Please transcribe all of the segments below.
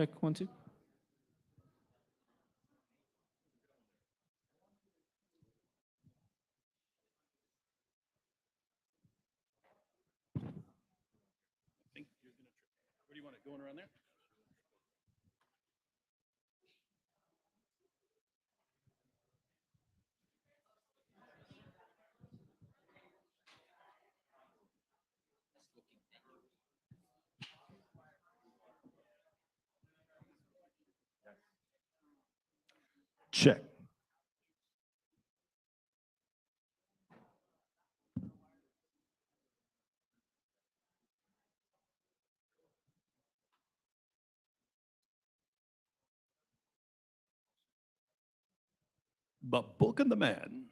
Check, 1, 2. I think you're gonna trip. Where do you want it, going around there? Check. But booking the man.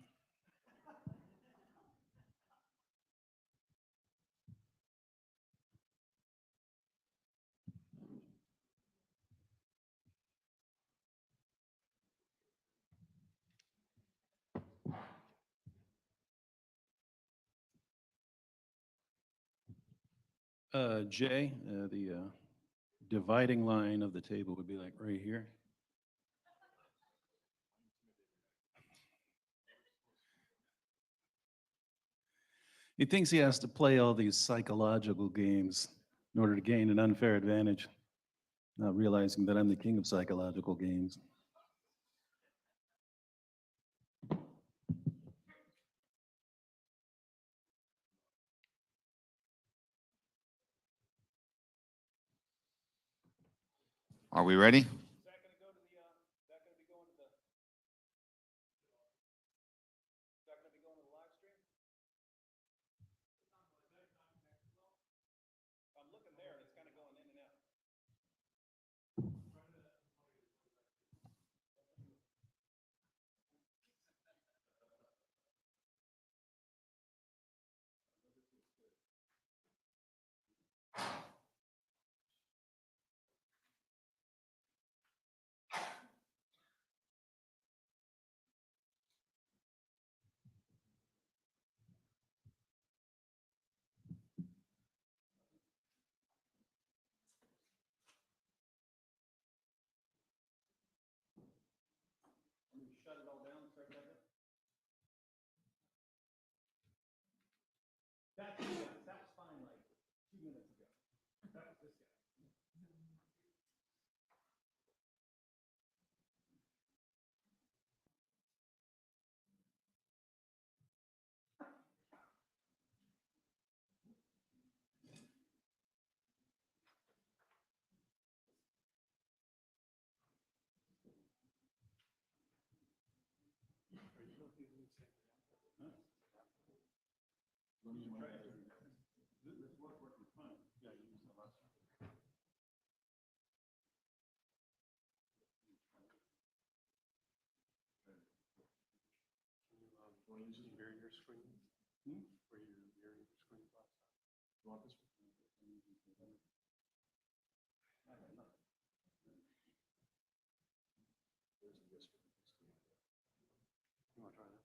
Jay, the dividing line of the table would be like right here. He thinks he has to play all these psychological games in order to gain an unfair advantage, not realizing that I'm the king of psychological games. Are we ready? Shut it all down, start back up. That was fine like 2 minutes ago. That was this guy. Want to just mirror your screen? Where you're mirroring your screen last time? You want this one? You want to try this?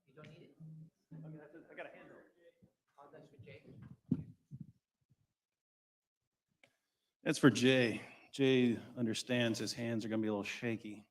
You don't need it? I got a handle. Oh, that's for Jay. That's for Jay. Jay understands his hands are going to be a little shaky.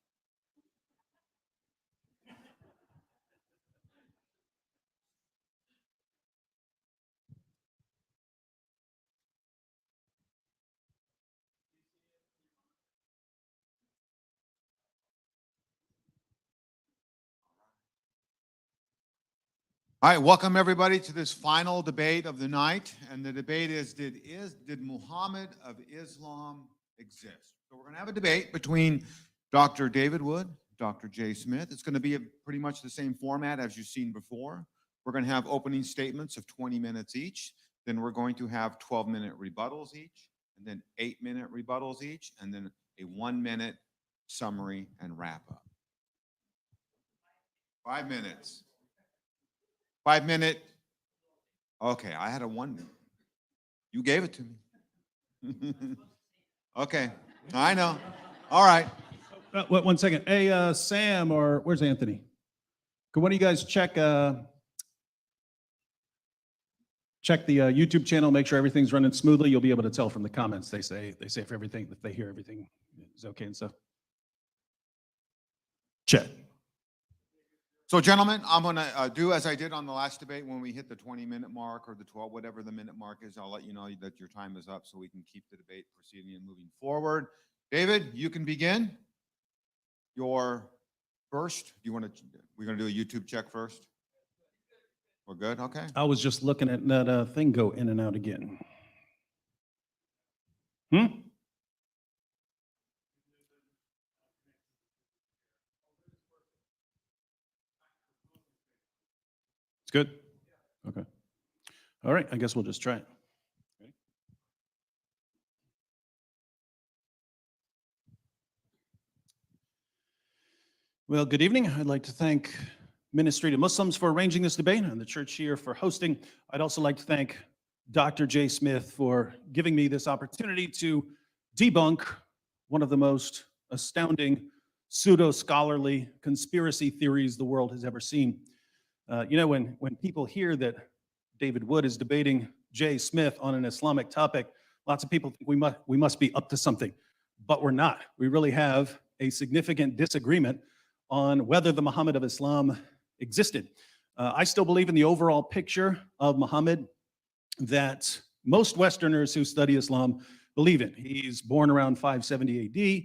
All right, welcome everybody to this final debate of the night. And the debate is, did Muhammad of Islam exist? So we're going to have a debate between Dr. David Wood Dr. Jay Smith. It's going to be pretty much the same format as you've seen before. We're going to have opening statements of 20 minutes each. Then we're going to have 12-minute rebuttals each, and then 8-minute rebuttals each, and then a 1-minute summary and wrap up. 5 minutes. 5-minute. Okay, I had a 1 minute. You gave it to me. Okay, I know. All right. One second. Hey, Sam, or where's Anthony? Could one of you guys check the YouTube channel, make sure everything's running smoothly? You'll be able to tell from the comments. They say if everything, if they hear everything is okay and stuff. Check. So, gentlemen, I'm going to do as I did on the last debate. When we hit the 20-minute mark or the 12, whatever the minute mark is, I'll let you know that your time is up so we can keep the debate proceeding and moving forward. David, you can begin. Your first. We're going to do a YouTube check first. We're good? Okay. I was just looking at that thing go in and out again. It's good? Okay. All right, I guess we'll just try it. Ready? Well, good evening. I'd like to thank Ministry to Muslims for arranging this debate and the church here for hosting. I'd also like to thank Dr. Jay Smith for giving me this opportunity to debunk one of the most astounding pseudo-scholarly conspiracy theories the world has ever seen. When people hear that David Wood is debating Jay Smith on an Islamic topic, lots of people think we must be up to something, but we're not. We really have a significant disagreement on whether the Muhammad of Islam existed. I still believe in the overall picture of Muhammad that most Westerners who study Islam believe in. He's born around 570 AD,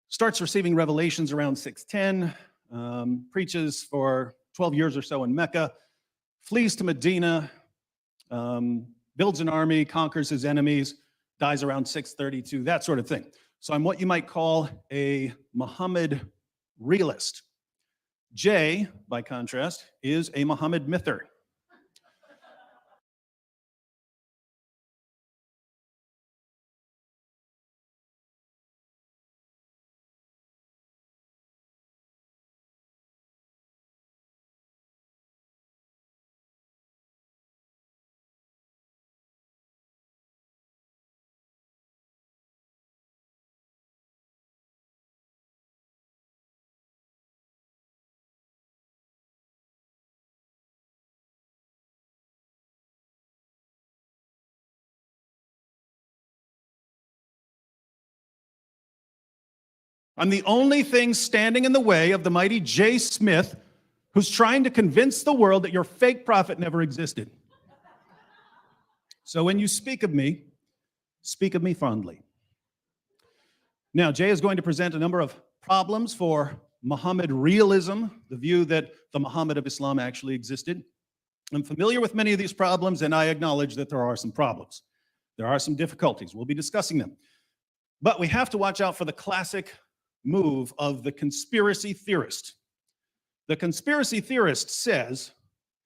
starts receiving revelations around 610, preaches for 12 years or so in Mecca, flees to Medina, builds an army, conquers his enemies, dies around 632, that sort of thing. So I'm what you might call a Muhammad realist. Jay, by contrast, is a Muhammad myther. I'm the only thing standing in the way of the mighty Jay Smith, who's trying to convince the world that your fake prophet never existed. So when you speak of me fondly. Now, Jay is going to present a number of problems for Muhammad realism, the view that the Muhammad of Islam actually existed. I'm familiar with many of these problems, and I acknowledge that there are some problems. There are some difficulties. We'll be discussing them. But we have to watch out for the classic move of the conspiracy theorist. The conspiracy theorist says,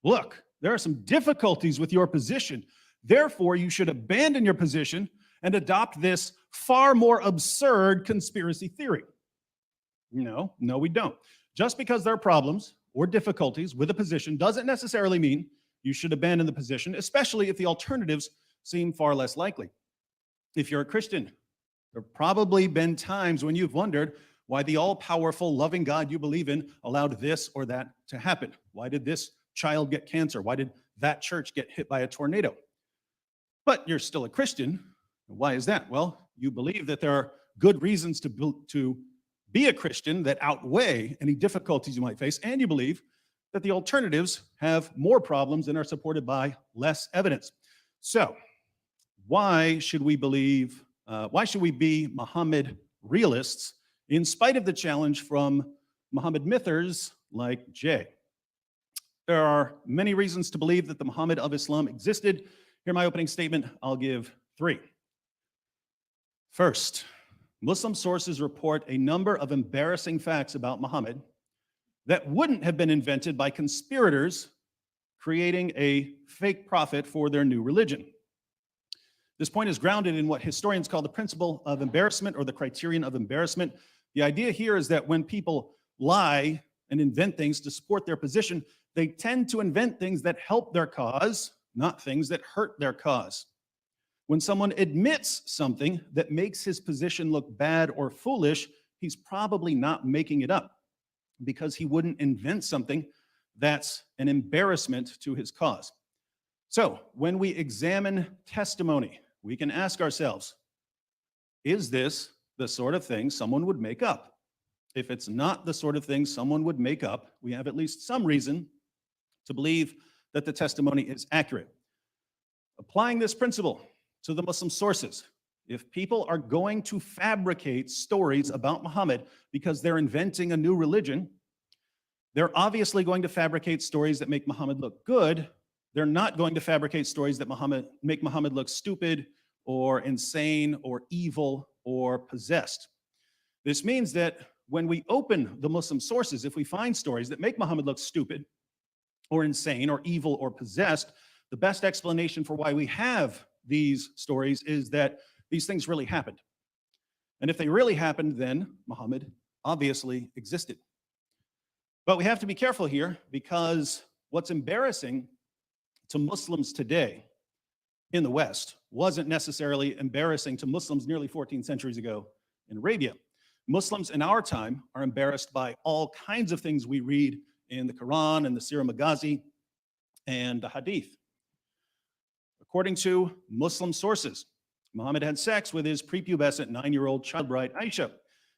look, there are some difficulties with your position. Therefore, you should abandon your position and adopt this far more absurd conspiracy theory. No, we don't. Just because there are problems or difficulties with a position doesn't necessarily mean you should abandon the position, especially if the alternatives seem far less likely. If you're a Christian, there have probably been times when you've wondered why the all-powerful, loving God you believe in allowed this or that to happen. Why did this child get cancer? Why did that church get hit by a tornado? But you're still a Christian. Why is that? Well, you believe that there are good reasons to be a Christian that outweigh any difficulties you might face, and you believe that the alternatives have more problems and are supported by less evidence. So, why should we be Muhammad realists in spite of the challenge from Muhammad mythers like Jay? There are many reasons to believe that the Muhammad of Islam existed. Here, my opening statement, I'll give 3. First, Muslim sources report a number of embarrassing facts about Muhammad that wouldn't have been invented by conspirators creating a fake prophet for their new religion. This point is grounded in what historians call the principle of embarrassment, or the criterion of embarrassment. The idea here is that when people lie and invent things to support their position, they tend to invent things that help their cause, not things that hurt their cause. When someone admits something that makes his position look bad or foolish, he's probably not making it up, because he wouldn't invent something that's an embarrassment to his cause. So when we examine testimony, we can ask ourselves, is this the sort of thing someone would make up? If it's not the sort of thing someone would make up, we have at least some reason to believe that the testimony is accurate. Applying this principle to the Muslim sources, if people are going to fabricate stories about Muhammad because they're inventing a new religion, they're obviously going to fabricate stories that make Muhammad look good. They're not going to fabricate stories that make Muhammad look stupid or insane or evil or possessed. This means that when we open the Muslim sources, if we find stories that make Muhammad look stupid or insane or evil or possessed, the best explanation for why we have these stories is that these things really happened. And if they really happened, then Muhammad obviously existed. But we have to be careful here, because what's embarrassing to Muslims today in the West wasn't necessarily embarrassing to Muslims nearly 14 centuries ago in Arabia. Muslims in our time are embarrassed by all kinds of things we read in the Quran and the Sirah Maghazi and the Hadith. According to Muslim sources, Muhammad had sex with his prepubescent 9-year-old child bride Aisha.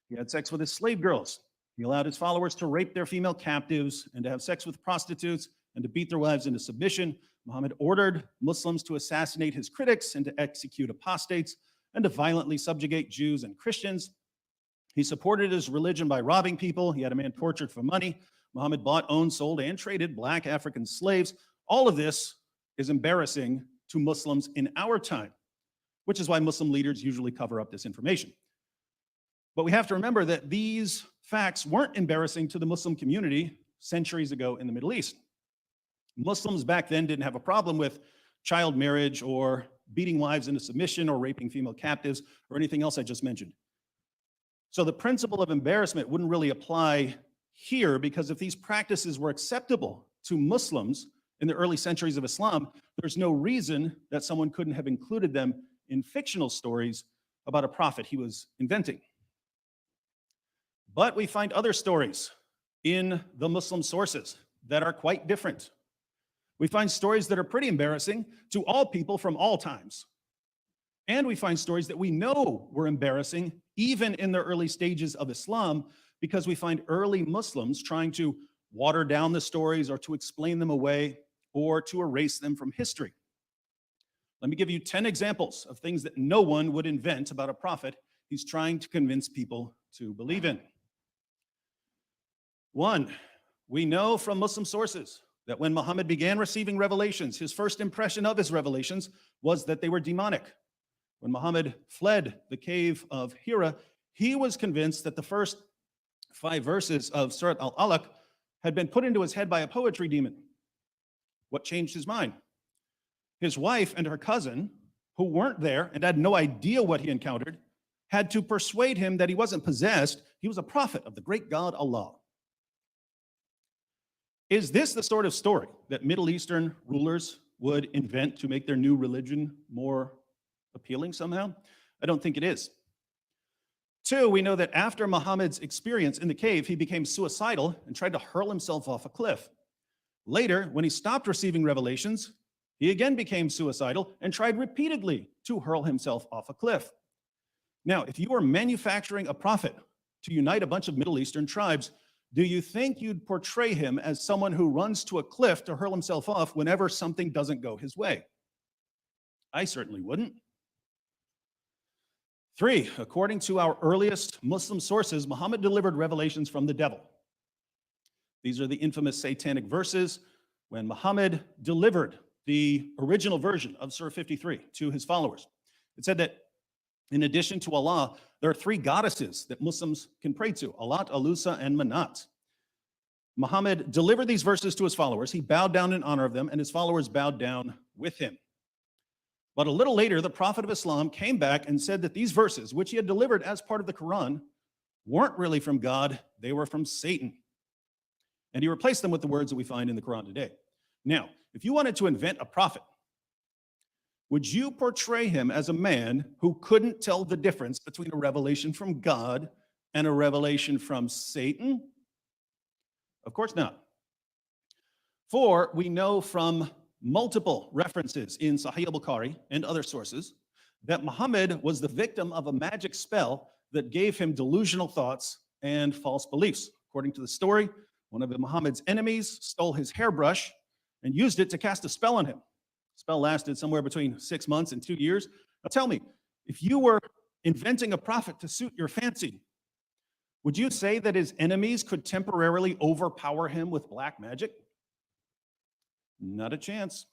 He had sex with his slave girls. He allowed his followers to rape their female captives and to have sex with prostitutes and to beat their wives into submission. Muhammad ordered Muslims to assassinate his critics and to execute apostates and to violently subjugate Jews and Christians. He supported his religion by robbing people. He had a man tortured for money. Muhammad bought, owned, sold, and traded black African slaves. All of this is embarrassing to Muslims in our time, which is why Muslim leaders usually cover up this information. But we have to remember that these facts weren't embarrassing to the Muslim community centuries ago in the Middle East. Muslims back then didn't have a problem with child marriage or beating wives into submission or raping female captives or anything else I just mentioned. So the principle of embarrassment wouldn't really apply here, because if these practices were acceptable to Muslims in the early centuries of Islam, there's no reason that someone couldn't have included them in fictional stories about a prophet he was inventing. But we find other stories in the Muslim sources that are quite different. We find stories that are pretty embarrassing to all people from all times. And we find stories that we know were embarrassing even in the early stages of Islam, because we find early Muslims trying to water down the stories or to explain them away or to erase them from history. Let me give you 10 examples of things that no one would invent about a prophet he's trying to convince people to believe in. 1, we know from Muslim sources that when Muhammad began receiving revelations, his first impression of his revelations was that they were demonic. When Muhammad fled the cave of Hira, he was convinced that the first 5 verses of Surat al-Alaq had been put into his head by a poetry demon. What changed his mind? His wife and her cousin, who weren't there and had no idea what he encountered, had to persuade him that he wasn't possessed, he was a prophet of the great God Allah. Is this the sort of story that Middle Eastern rulers would invent to make their new religion more appealing somehow? I don't think it is. 2, we know that after Muhammad's experience in the cave, he became suicidal and tried to hurl himself off a cliff. Later, when he stopped receiving revelations, he again became suicidal and tried repeatedly to hurl himself off a cliff. Now, if you were manufacturing a prophet to unite a bunch of Middle Eastern tribes, do you think you'd portray him as someone who runs to a cliff to hurl himself off whenever something doesn't go his way? I certainly wouldn't. 3, according to our earliest Muslim sources, Muhammad delivered revelations from the devil. These are the infamous satanic verses when Muhammad delivered the original version of Surah 53 to his followers. It said that In addition to Allah, there are three goddesses that Muslims can pray to: Alat, Alusa, and Manat. Muhammad delivered these verses to his followers. He bowed down in honor of them, and his followers bowed down with him. But a little later, the Prophet of Islam came back and said that these verses, which he had delivered as part of the Quran, weren't really from God, they were from Satan. And he replaced them with the words that we find in the Quran today. Now, if you wanted to invent a prophet, would you portray him as a man who couldn't tell the difference between a revelation from God and a revelation from Satan? Of course not. For we know from multiple references in Sahih al-Bukhari and other sources that Muhammad was the victim of a magic spell that gave him delusional thoughts and false beliefs. According to the story, one of Muhammad's enemies stole his hairbrush and used it to cast a spell on him. The spell lasted somewhere between 6 months and 2 years. Now tell me, if you were inventing a prophet to suit your fancy, would you say that his enemies could temporarily overpower him with black magic? Not a chance.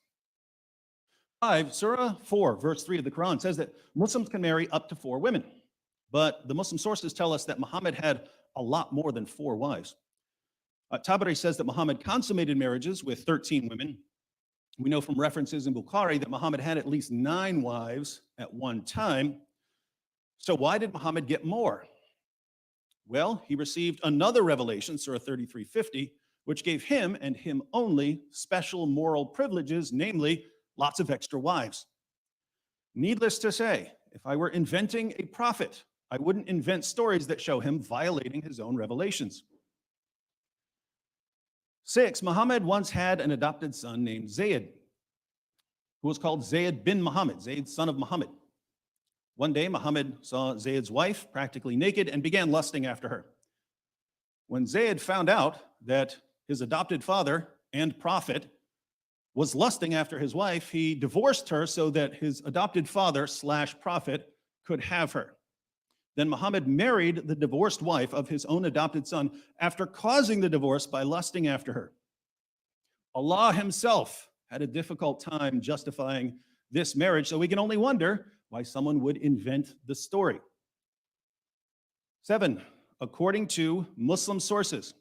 5, Surah 4, verse 3 of the Quran says that Muslims can marry up to 4 women. But the Muslim sources tell us that Muhammad had a lot more than 4 wives. Tabari says that Muhammad consummated marriages with 13 women. We know from references in Bukhari that Muhammad had at least 9 wives at one time. So why did Muhammad get more? Well, he received another revelation, Surah 33:50, which gave him and him only special moral privileges, namely lots of extra wives. Needless to say, if I were inventing a prophet, I wouldn't invent stories that show him violating his own revelations. 6, Muhammad once had an adopted son named Zayd, who was called Zayd bin Muhammad, Zayd, son of Muhammad. One day, Muhammad saw Zayd's wife practically naked and began lusting after her. When Zayd found out that his adopted father and prophet was lusting after his wife, he divorced her so that his adopted father/prophet could have her. Then Muhammad married the divorced wife of his own adopted son after causing the divorce by lusting after her. Allah himself had a difficult time justifying this marriage, so we can only wonder why someone would invent the story. 7, according to Muslim sources,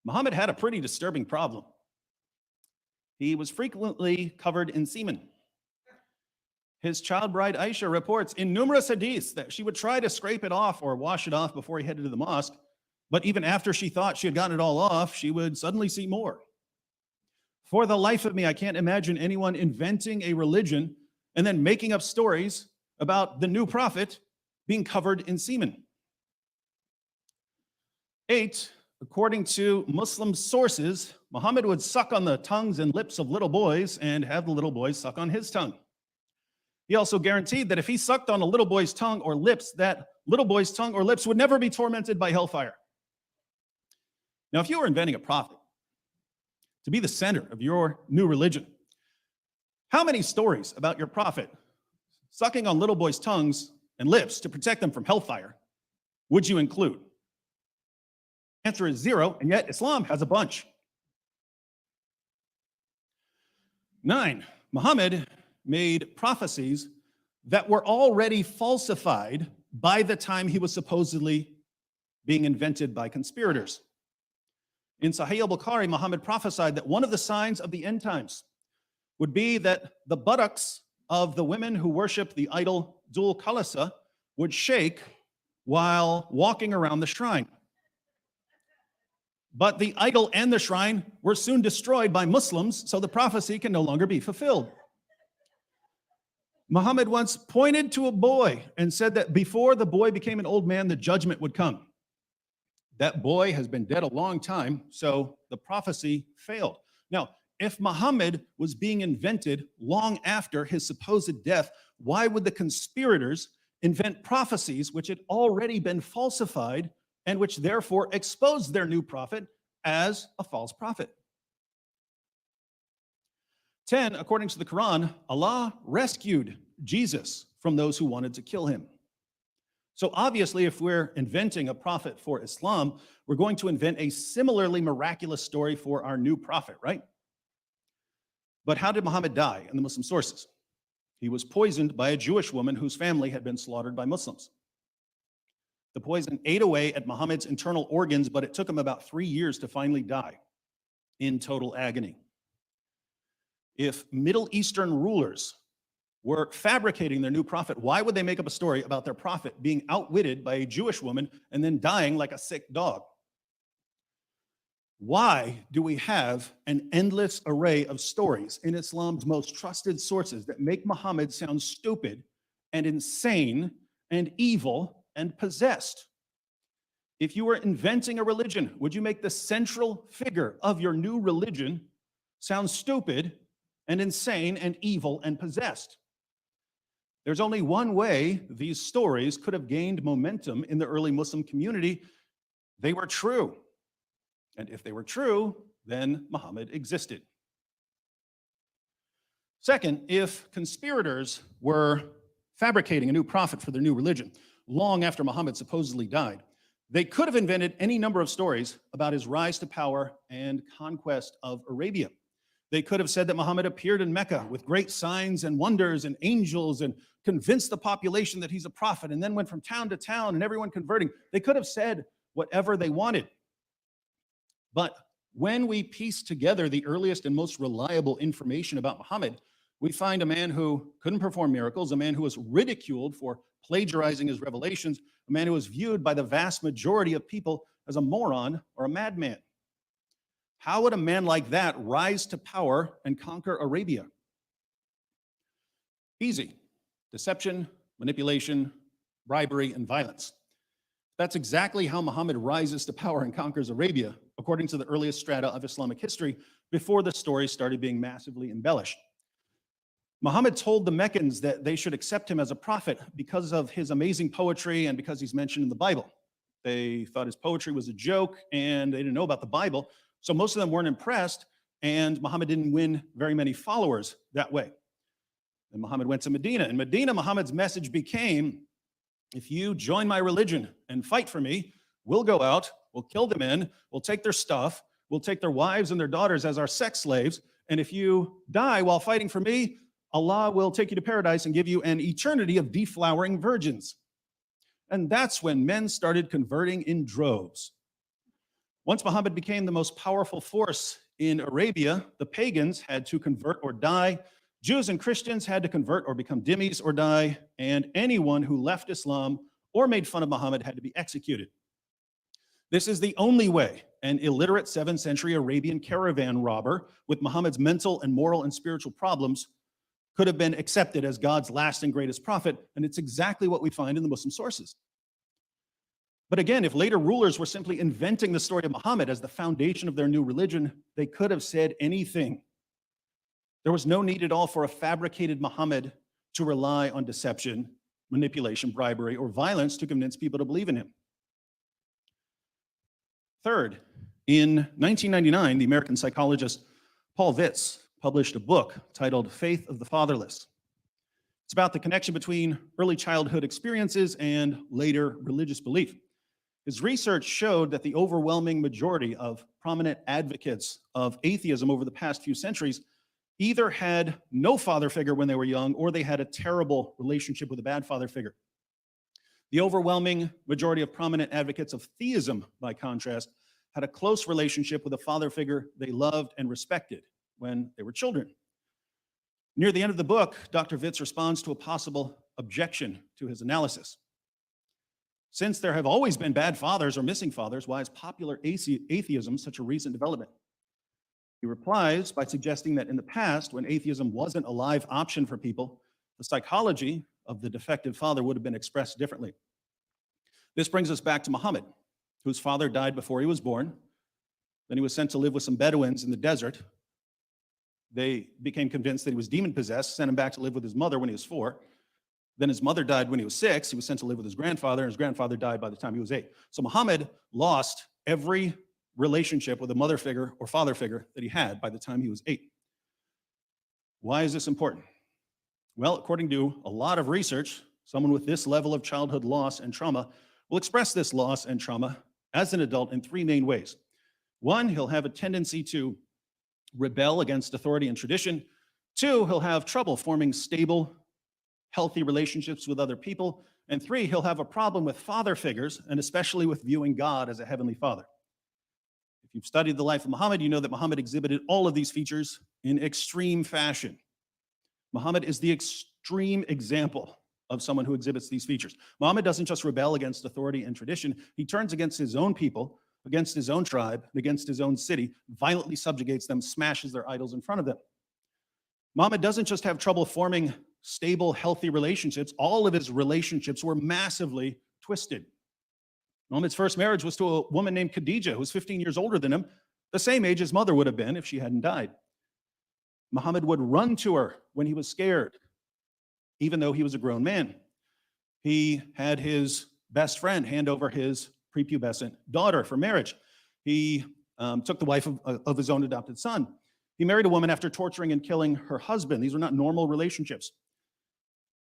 Muhammad had a pretty disturbing problem. He was frequently covered in semen. His child bride Aisha reports in numerous hadiths that she would try to scrape it off or wash it off before he headed to the mosque, but even after she thought she had gotten it all off, she would suddenly see more. For the life of me, I can't imagine anyone inventing a religion and then making up stories about the new prophet being covered in semen. 8, according to Muslim sources, Muhammad would suck on the tongues and lips of little boys and have the little boys suck on his tongue. He also guaranteed that if he sucked on a little boy's tongue or lips, that little boy's tongue or lips would never be tormented by hellfire. Now, if you were inventing a prophet to be the center of your new religion, how many stories about your prophet sucking on little boys' tongues and lips to protect them from hellfire would you include? Answer is 0, and yet Islam has a bunch. 9, Muhammad made prophecies that were already falsified by the time he was supposedly being invented by conspirators. In Sahih al-Bukhari, Muhammad prophesied that one of the signs of the end times would be that the buttocks of the women who worship the idol Dul Khalasa would shake while walking around the shrine. But the idol and the shrine were soon destroyed by Muslims, so the prophecy can no longer be fulfilled. Muhammad once pointed to a boy and said that before the boy became an old man, the judgment would come. That boy has been dead a long time, so the prophecy failed. Now, if Muhammad was being invented long after his supposed death, why would the conspirators invent prophecies which had already been falsified and which therefore exposed their new prophet as a false prophet? 10, according to the Quran, Allah rescued Jesus from those who wanted to kill him. So obviously, if we're inventing a prophet for Islam, we're going to invent a similarly miraculous story for our new prophet, right? But how did Muhammad die in the Muslim sources? He was poisoned by a Jewish woman whose family had been slaughtered by Muslims. The poison ate away at Muhammad's internal organs, but it took him about 3 years to finally die in total agony. If Middle Eastern rulers were fabricating their new prophet, why would they make up a story about their prophet being outwitted by a Jewish woman and then dying like a sick dog? Why do we have an endless array of stories in Islam's most trusted sources that make Muhammad sound stupid and insane and evil and possessed? If you were inventing a religion, would you make the central figure of your new religion sound stupid and insane and evil and possessed? There's only one way these stories could have gained momentum in the early Muslim community. They were true. And if they were true, then Muhammad existed. Second, if conspirators were fabricating a new prophet for their new religion long after Muhammad supposedly died, they could have invented any number of stories about his rise to power and conquest of Arabia. They could have said that Muhammad appeared in Mecca with great signs and wonders and angels and convinced the population that he's a prophet and then went from town to town and everyone converting. They could have said whatever they wanted. But when we piece together the earliest and most reliable information about Muhammad, we find a man who couldn't perform miracles, a man who was ridiculed for plagiarizing his revelations, a man who was viewed by the vast majority of people as a moron or a madman. How would a man like that rise to power and conquer Arabia? Easy. Deception, manipulation, bribery, and violence. That's exactly how Muhammad rises to power and conquers Arabia, according to the earliest strata of Islamic history, before the story started being massively embellished. Muhammad told the Meccans that they should accept him as a prophet because of his amazing poetry and because he's mentioned in the Bible. They thought his poetry was a joke and they didn't know about the Bible, so most of them weren't impressed, and Muhammad didn't win very many followers that way. Then Muhammad went to Medina. In Medina, Muhammad's message became, if you join my religion and fight for me, we'll go out, we'll kill the men, we'll take their stuff, we'll take their wives and their daughters as our sex slaves, and if you die while fighting for me, Allah will take you to paradise and give you an eternity of deflowering virgins. And that's when men started converting in droves. Once Muhammad became the most powerful force in Arabia, the pagans had to convert or die. Jews and Christians had to convert or become dhimmis or die, and anyone who left Islam or made fun of Muhammad had to be executed. This is the only way an illiterate 7th century Arabian caravan robber with Muhammad's mental and moral and spiritual problems could have been accepted as God's last and greatest prophet, and it's exactly what we find in the Muslim sources. But again, if later rulers were simply inventing the story of Muhammad as the foundation of their new religion, they could have said anything. There was no need at all for a fabricated Muhammad to rely on deception, manipulation, bribery, or violence to convince people to believe in him. Third, in 1999, the American psychologist Paul Vitz published a book titled Faith of the Fatherless. It's about the connection between early childhood experiences and later religious belief. His research showed that the overwhelming majority of prominent advocates of atheism over the past few centuries either had no father figure when they were young or they had a terrible relationship with a bad father figure. The overwhelming majority of prominent advocates of theism, by contrast, had a close relationship with a father figure they loved and respected when they were children. Near the end of the book, Dr. Vitz responds to a possible objection to his analysis. Since there have always been bad fathers or missing fathers, why is popular atheism such a recent development? He replies by suggesting that in the past, when atheism wasn't a live option for people, the psychology of the defective father would have been expressed differently. This brings us back to Muhammad, whose father died before he was born. Then he was sent to live with some Bedouins in the desert. They became convinced that he was demon-possessed, sent him back to live with his mother when he was 4. Then his mother died when he was 6. He was sent to live with his grandfather, and his grandfather died by the time he was 8. So Muhammad lost every relationship with a mother figure or father figure that he had by the time he was 8. Why is this important? Well, according to a lot of research, someone with this level of childhood loss and trauma will express this loss and trauma as an adult in 3 main ways. 1, he'll have a tendency to rebel against authority and tradition. 2, he'll have trouble forming stable healthy relationships with other people. And 3, he'll have a problem with father figures, and especially with viewing God as a heavenly father. If you've studied the life of Muhammad, you know that Muhammad exhibited all of these features in extreme fashion. Muhammad is the extreme example of someone who exhibits these features. Muhammad doesn't just rebel against authority and tradition, he turns against his own people, against his own tribe, and against his own city, violently subjugates them, smashes their idols in front of them. Muhammad doesn't just have trouble forming stable, healthy relationships. All of his relationships were massively twisted. Muhammad's first marriage was to a woman named Khadijah, who was 15 years older than him, the same age his mother would have been if she hadn't died. Muhammad would run to her when he was scared, even though he was a grown man. He had his best friend hand over his prepubescent daughter for marriage. He took the wife of his own adopted son. He married a woman after torturing and killing her husband. These were not normal relationships.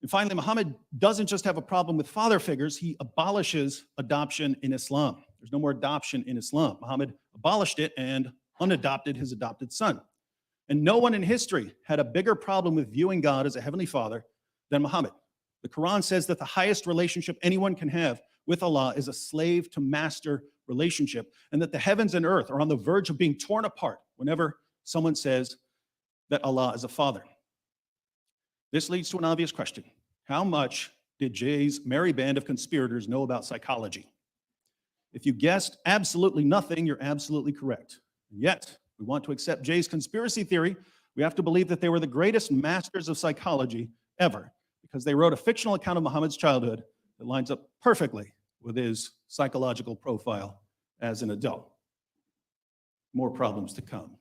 And finally, Muhammad doesn't just have a problem with father figures, he abolishes adoption in Islam. There's no more adoption in Islam. Muhammad abolished it and unadopted his adopted son. And no one in history had a bigger problem with viewing God as a heavenly father than Muhammad. The Quran says that the highest relationship anyone can have with Allah is a slave to master relationship, and that the heavens and earth are on the verge of being torn apart whenever someone says that Allah is a father. This leads to an obvious question. How much did Jay's merry band of conspirators know about psychology? If you guessed absolutely nothing, you're absolutely correct. And yet, we want to accept Jay's conspiracy theory, we have to believe that they were the greatest masters of psychology ever, because they wrote a fictional account of Muhammad's childhood that lines up perfectly with his psychological profile as an adult. More problems to come.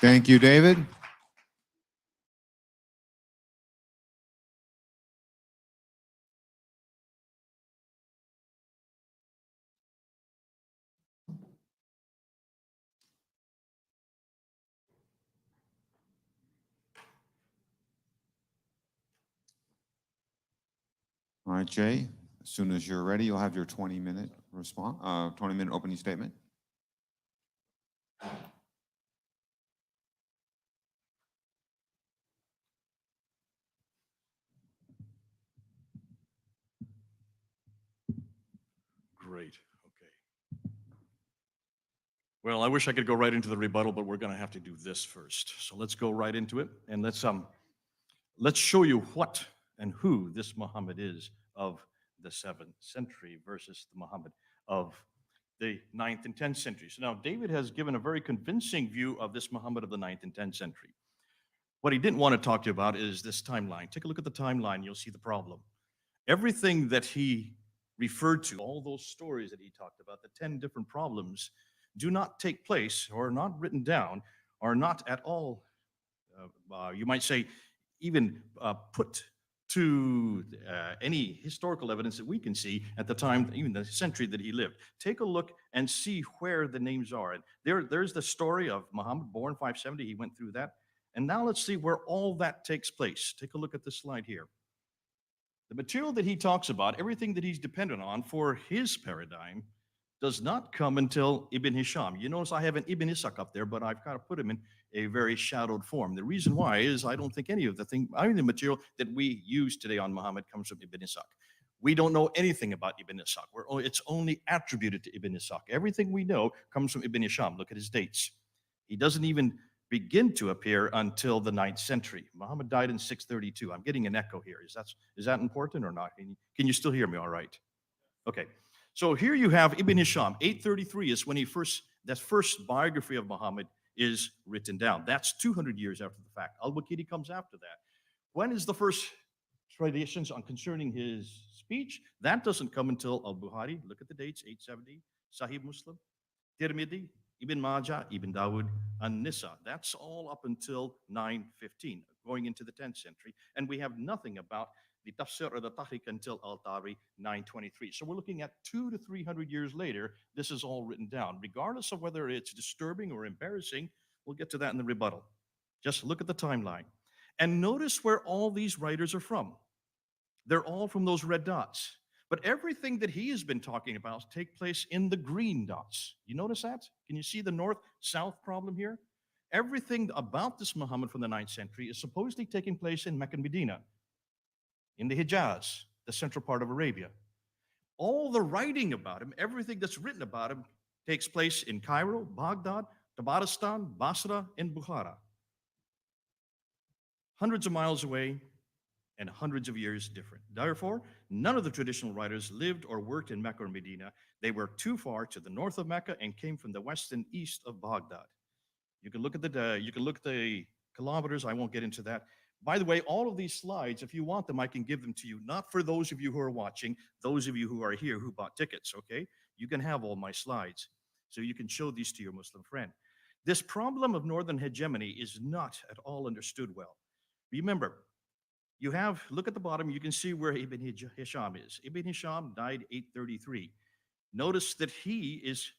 Thank you, David. All right, Jay, as soon as you're ready, you'll have your 20-minute response, 20-minute opening statement. Great. Okay. Well, I wish I could go right into the rebuttal, but we're going to have to do this first. So let's go right into it, and let's show you what and who this Muhammad is of the 7th century versus the Muhammad of the 9th and 10th centuries. So now David has given a very convincing view of this Muhammad of the 9th and 10th century. What he didn't want to talk to you about is this timeline. Take a look at the timeline, you'll see the problem. Everything that he referred to, all those stories that he talked about, the 10 different problems, do not take place or are not written down, are not at all, you might say, even put to any historical evidence that we can see at the time, even the century that he lived. Take a look and see where the names are. And there's the story of Muhammad, born 570. He went through that. And now let's see where all that takes place. Take a look at this slide here. The material that he talks about, everything that he's dependent on for his paradigm, does not come until Ibn Hisham. You notice I have an Ibn Ishaq up there, but I've kind of put him in a very shadowed form. The reason why is I don't think any of the material that we use today on Muhammad comes from Ibn Ishaq. We don't know anything about Ibn Ishaq. It's only attributed to Ibn Ishaq. Everything we know comes from Ibn Hisham. Look at his dates. He doesn't even begin to appear until the 9th century. Muhammad died in 632. I'm getting an echo here. Is that important or not? Can you still hear me all right? Okay. So here you have Ibn Hisham. 833 is when that first biography of Muhammad is written down. That's 200 years after the fact. Al-Waqidi comes after that. When is the first traditions on concerning his speech? That doesn't come until Al-Bukhari. Look at the dates, 870. Sahih Muslim, Tirmidhi, Ibn Majah, Ibn Dawud, and Nisa. That's all up until 915, going into the 10th century. And we have nothing about the Tafsir or the Tahriq until Al-Tabari, 923. So we're looking at 200 to 300 years later, this is all written down. Regardless of whether it's disturbing or embarrassing, we'll get to that in the rebuttal. Just look at the timeline. And notice where all these writers are from. They're all from those red dots. But everything that he has been talking about take place in the green dots. You notice that? Can you see the north-south problem here? Everything about this Muhammad from the 9th century is supposedly taking place in Mecca and Medina, in the Hijaz, the central part of Arabia. All the writing about him, everything that's written about him, takes place in Cairo, Baghdad, Tabaristan, Basra, and Bukhara. Hundreds of miles away and hundreds of years different. Therefore, none of the traditional writers lived or worked in Mecca or Medina. They were too far to the north of Mecca and came from the west and east of Baghdad. You can look at the kilometers. I won't get into that. By the way, all of these slides, if you want them, I can give them to you. Not for those of you who are watching, those of you who are here who bought tickets, okay? You can have all my slides. So you can show these to your Muslim friend. This problem of northern hegemony is not at all understood well. Remember, look at the bottom, you can see where Ibn Hisham is. Ibn Hisham died 833. Notice that he is,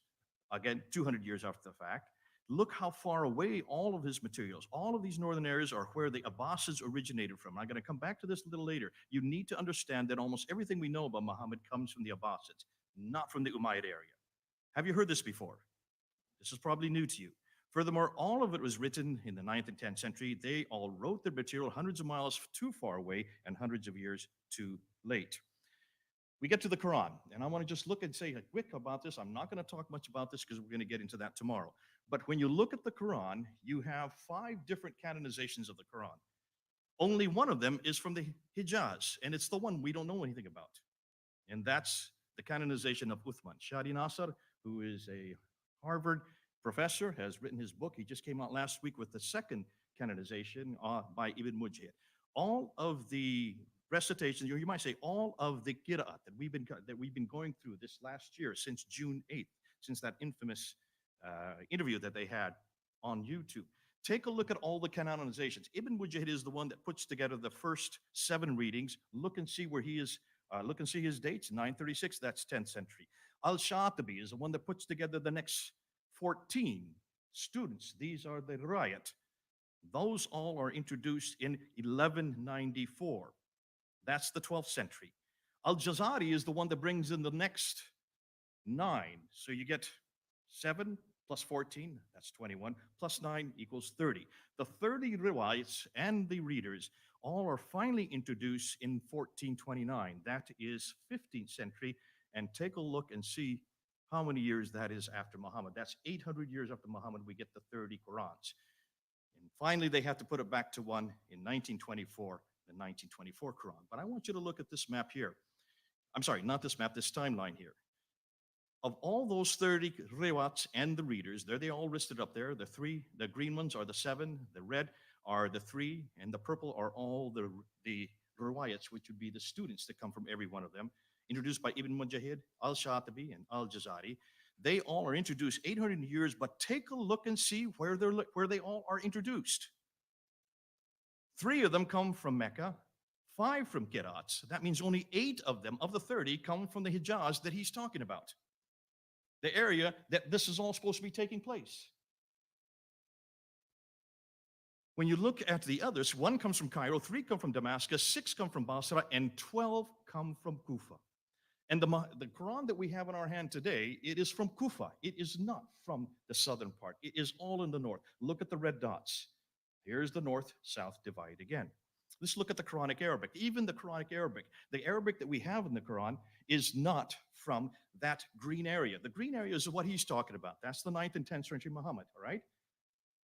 again, 200 years after the fact. Look how far away all of his materials, all of these northern areas are where the Abbasids originated from. I'm going to come back to this a little later. You need to understand that almost everything we know about Muhammad comes from the Abbasids, not from the Umayyad area. Have you heard this before? This is probably new to you. Furthermore, all of it was written in the 9th and 10th century. They all wrote their material hundreds of miles too far away and hundreds of years too late. We get to the Quran, and I want to just look and say quick about this. I'm not going to talk much about this because we're going to get into that tomorrow. But when you look at the Quran, you have 5 different canonizations of the Quran. Only one of them is from the Hijaz, and it's the one we don't know anything about. And that's the canonization of Uthman. Shadi Nasser, who is a Harvard professor, has written his book. He just came out last week with the second canonization by Ibn Mujahid. All of the recitations, you might say all of the qira'at that we've been going through this last year since June 8th, since that infamous interview that they had on YouTube. Take a look at all the canonizations. Ibn Mujahid is the one that puts together the first 7 readings. Look and see where he is. Look and see his dates. 936, that's 10th century. Al-Shatibi is the one that puts together the next 14 students. These are the riot. Those all are introduced in 1194. That's the 12th century. Al-Jazari is the one that brings in the next 9. So you get 7 plus 14, that's 21, plus 9 equals 30. The 30 riwayats and the readers all are finally introduced in 1429. That is 15th century. And take a look and see how many years that is after Muhammad. That's 800 years after Muhammad, we get the 30 Qurans. And finally, they have to put it back to one in 1924, the 1924 Quran. But I want you to look at this map here. I'm sorry, not this map, this timeline here. Of all those 30 riwats and the readers, they all listed up there. The 3, the green ones are the 7, the red are the 3, and the purple are all the riwayats, which would be the students that come from every one of them, introduced by Ibn Mujahid, Al-Shatibi, and Al-Jazari. They all are introduced 800 years, but take a look and see where they all are introduced. 3 of them come from Mecca, 5 from Qira'ats. That means only 8 of them, of the 30, come from the Hijaz that he's talking about, the area that this is all supposed to be taking place. When you look at the others, 1 comes from Cairo, 3 come from Damascus, 6 come from Basra, and 12 come from Kufa. And the Quran that we have in our hand today, it is from Kufa. It is not from the southern part. It is all in the north. Look at the red dots. Here's the north-south divide again. Let's look at the Quranic Arabic. Even the Quranic Arabic, the Arabic that we have in the Quran is not from that green area. The green area is what he's talking about. That's the 9th and 10th century Muhammad, all right?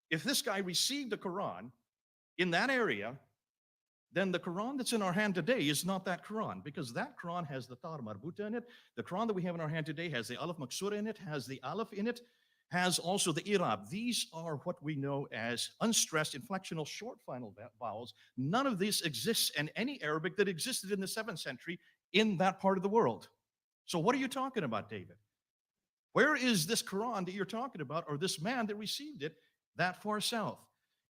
If this guy received the Quran in that area, then the Quran that's in our hand today is not that Quran, because that Quran has the Ta marbuta in it. The Quran that we have in our hand today has the Alif Maksura in it, has the Alif in it, has also the Irab. These are what we know as unstressed inflectional short final vowels. None of this exists in any Arabic that existed in the 7th century in that part of the world. So what are you talking about, David? Where is this Quran that you're talking about, or this man that received it that far south?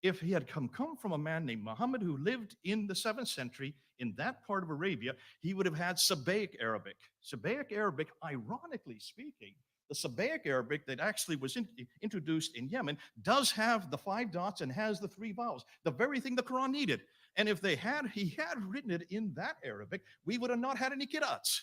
If he had come from a man named Muhammad who lived in the 7th century in that part of Arabia, he would have had Sabaic Arabic. Sabaic Arabic, ironically speaking, the Sabaic Arabic that actually was introduced in Yemen does have the 5 dots and has the 3 vowels, the very thing the Quran needed. And if he had written it in that Arabic, we would have not had any qira'ats.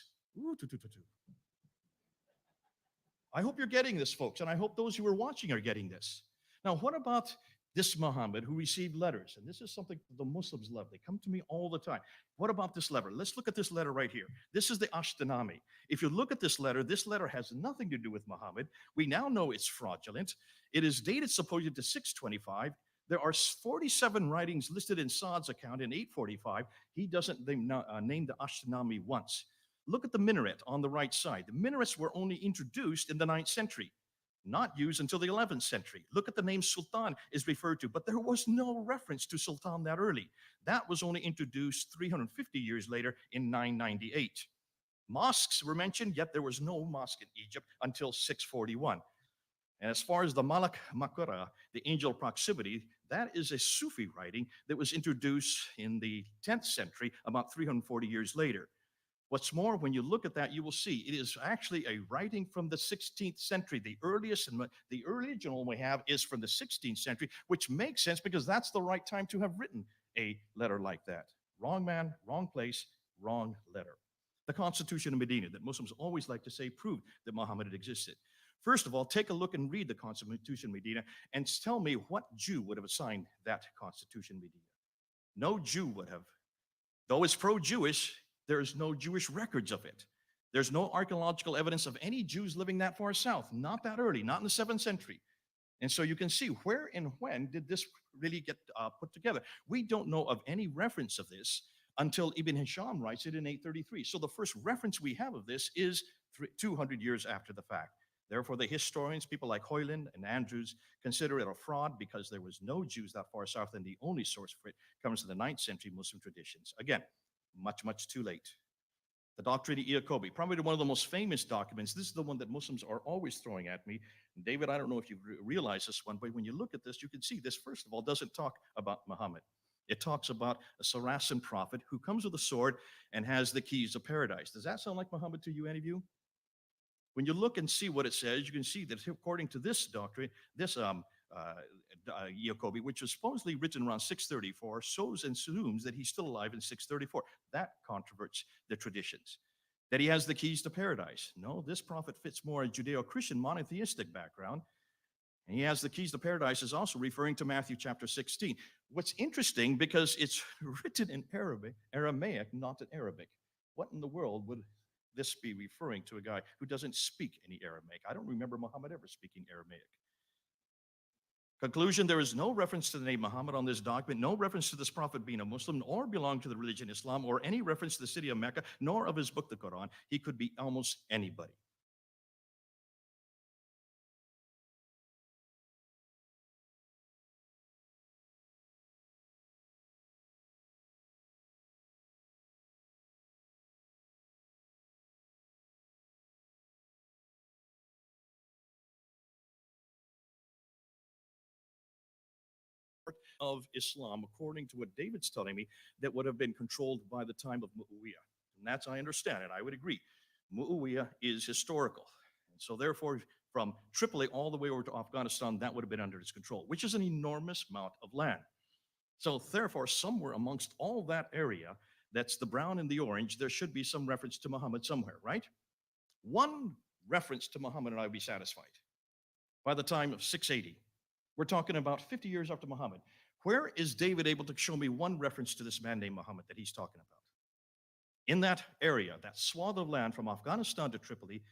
I hope you're getting this, folks, and I hope those who are watching are getting this. Now, what about this Muhammad who received letters, and this is something the Muslims love. They come to me all the time. What about this letter? Let's look at this letter right here. This is the Ashtanami. If you look at this letter has nothing to do with Muhammad. We now know it's fraudulent. It is dated supposedly to 625. There are 47 writings listed in Saad's account in 845. He doesn't name the Ashtanami once. Look at the minaret on the right side. The minarets were only introduced in the 9th century, not used until the 11th century. Look at the name Sultan is referred to, but there was no reference to Sultan that early. That was only introduced 350 years later in 998. Mosques were mentioned, yet there was no mosque in Egypt until 641. And as far as the Malak Makara, the angel proximity, that is a Sufi writing that was introduced in the 10th century, about 340 years later. What's more, when you look at that, you will see it is actually a writing from the 16th century. The earliest and the original we have is from the 16th century, which makes sense because that's the right time to have written a letter like that. Wrong man, wrong place, wrong letter. The Constitution of Medina that Muslims always like to say proved that Muhammad had existed. First of all, take a look and read the Constitution of Medina and tell me what Jew would have signed that Constitution of Medina. No Jew would have. Though it's pro-Jewish, there is no Jewish records of it. There's no archaeological evidence of any Jews living that far south, not that early, not in the 7th century. And so you can see where and when did this really get put together. We don't know of any reference of this until Ibn Hisham writes it in 833. So the first reference we have of this is 200 years after the fact. Therefore, the historians, people like Hoyland and Andrews, consider it a fraud because there was no Jews that far south, and the only source for it comes to the 9th century Muslim traditions. Again, much too late. The Doctrine of Iacobi, probably one of the most famous documents. This is the one that Muslims are always throwing at me. David, I don't know if you realize this one, but when you look at this, you can see this, first of all, doesn't talk about Muhammad. It talks about a Saracen prophet who comes with a sword and has the keys of paradise. Does that sound like Muhammad to you, any of you? When you look and see what it says, you can see that according to this doctrine, this Iacobi, which was supposedly written around 634, shows and assumes that he's still alive in 634. That controverts the traditions. That he has the keys to paradise. No, this prophet fits more a Judeo-Christian monotheistic background. And he has the keys to paradise is also referring to Matthew chapter 16. What's interesting, because it's written in Aramaic, not in Arabic. What in the world would this be referring to a guy who doesn't speak any Aramaic? I don't remember Muhammad ever speaking Aramaic. Conclusion, there is no reference to the name Muhammad on this document, no reference to this prophet being a Muslim, or belong to the religion Islam, or any reference to the city of Mecca, nor of his book, the Quran. He could be almost anybody. Of Islam, according to what David's telling me, that would have been controlled by the time of Muawiyah. And that's, I understand it, I would agree. Muawiyah is historical. And so therefore, from Tripoli all the way over to Afghanistan, that would have been under his control, which is an enormous amount of land. So therefore, somewhere amongst all that area, that's the brown and the orange, there should be some reference to Muhammad somewhere, right? One reference to Muhammad and I would be satisfied. By the time of 680, we're talking about 50 years after Muhammad. Where is David able to show me one reference to this man named Muhammad that he's talking about? In that area, that swath of land from Afghanistan to Tripoli,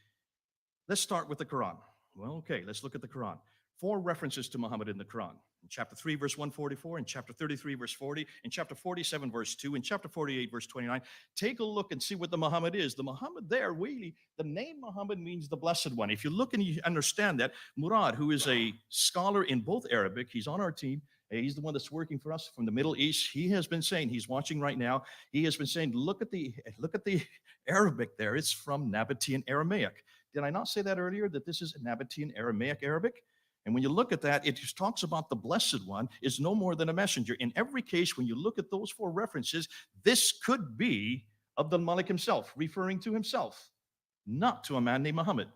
let's start with the Quran. Well, okay, let's look at the Quran. 4 references to Muhammad in the Quran. In chapter 3, verse 144, in chapter 33, verse 40, in chapter 47, verse 2, in chapter 48, verse 29. Take a look and see what the Muhammad is. The Muhammad there, really, the name Muhammad means the Blessed One. If you look and you understand that, Murad, who is a scholar in both Arabic, he's on our team, he's the one that's working for us from the Middle East. He has been saying, he's watching right now, he has been saying, look at the Arabic there. It's from Nabatean Aramaic. Did I not say that earlier, that this is Nabatean Aramaic Arabic? And when you look at that, it just talks about the Blessed One is no more than a messenger. In every case, when you look at those 4 references, this could be Abdul Malik himself, referring to himself, not to a man named Muhammad.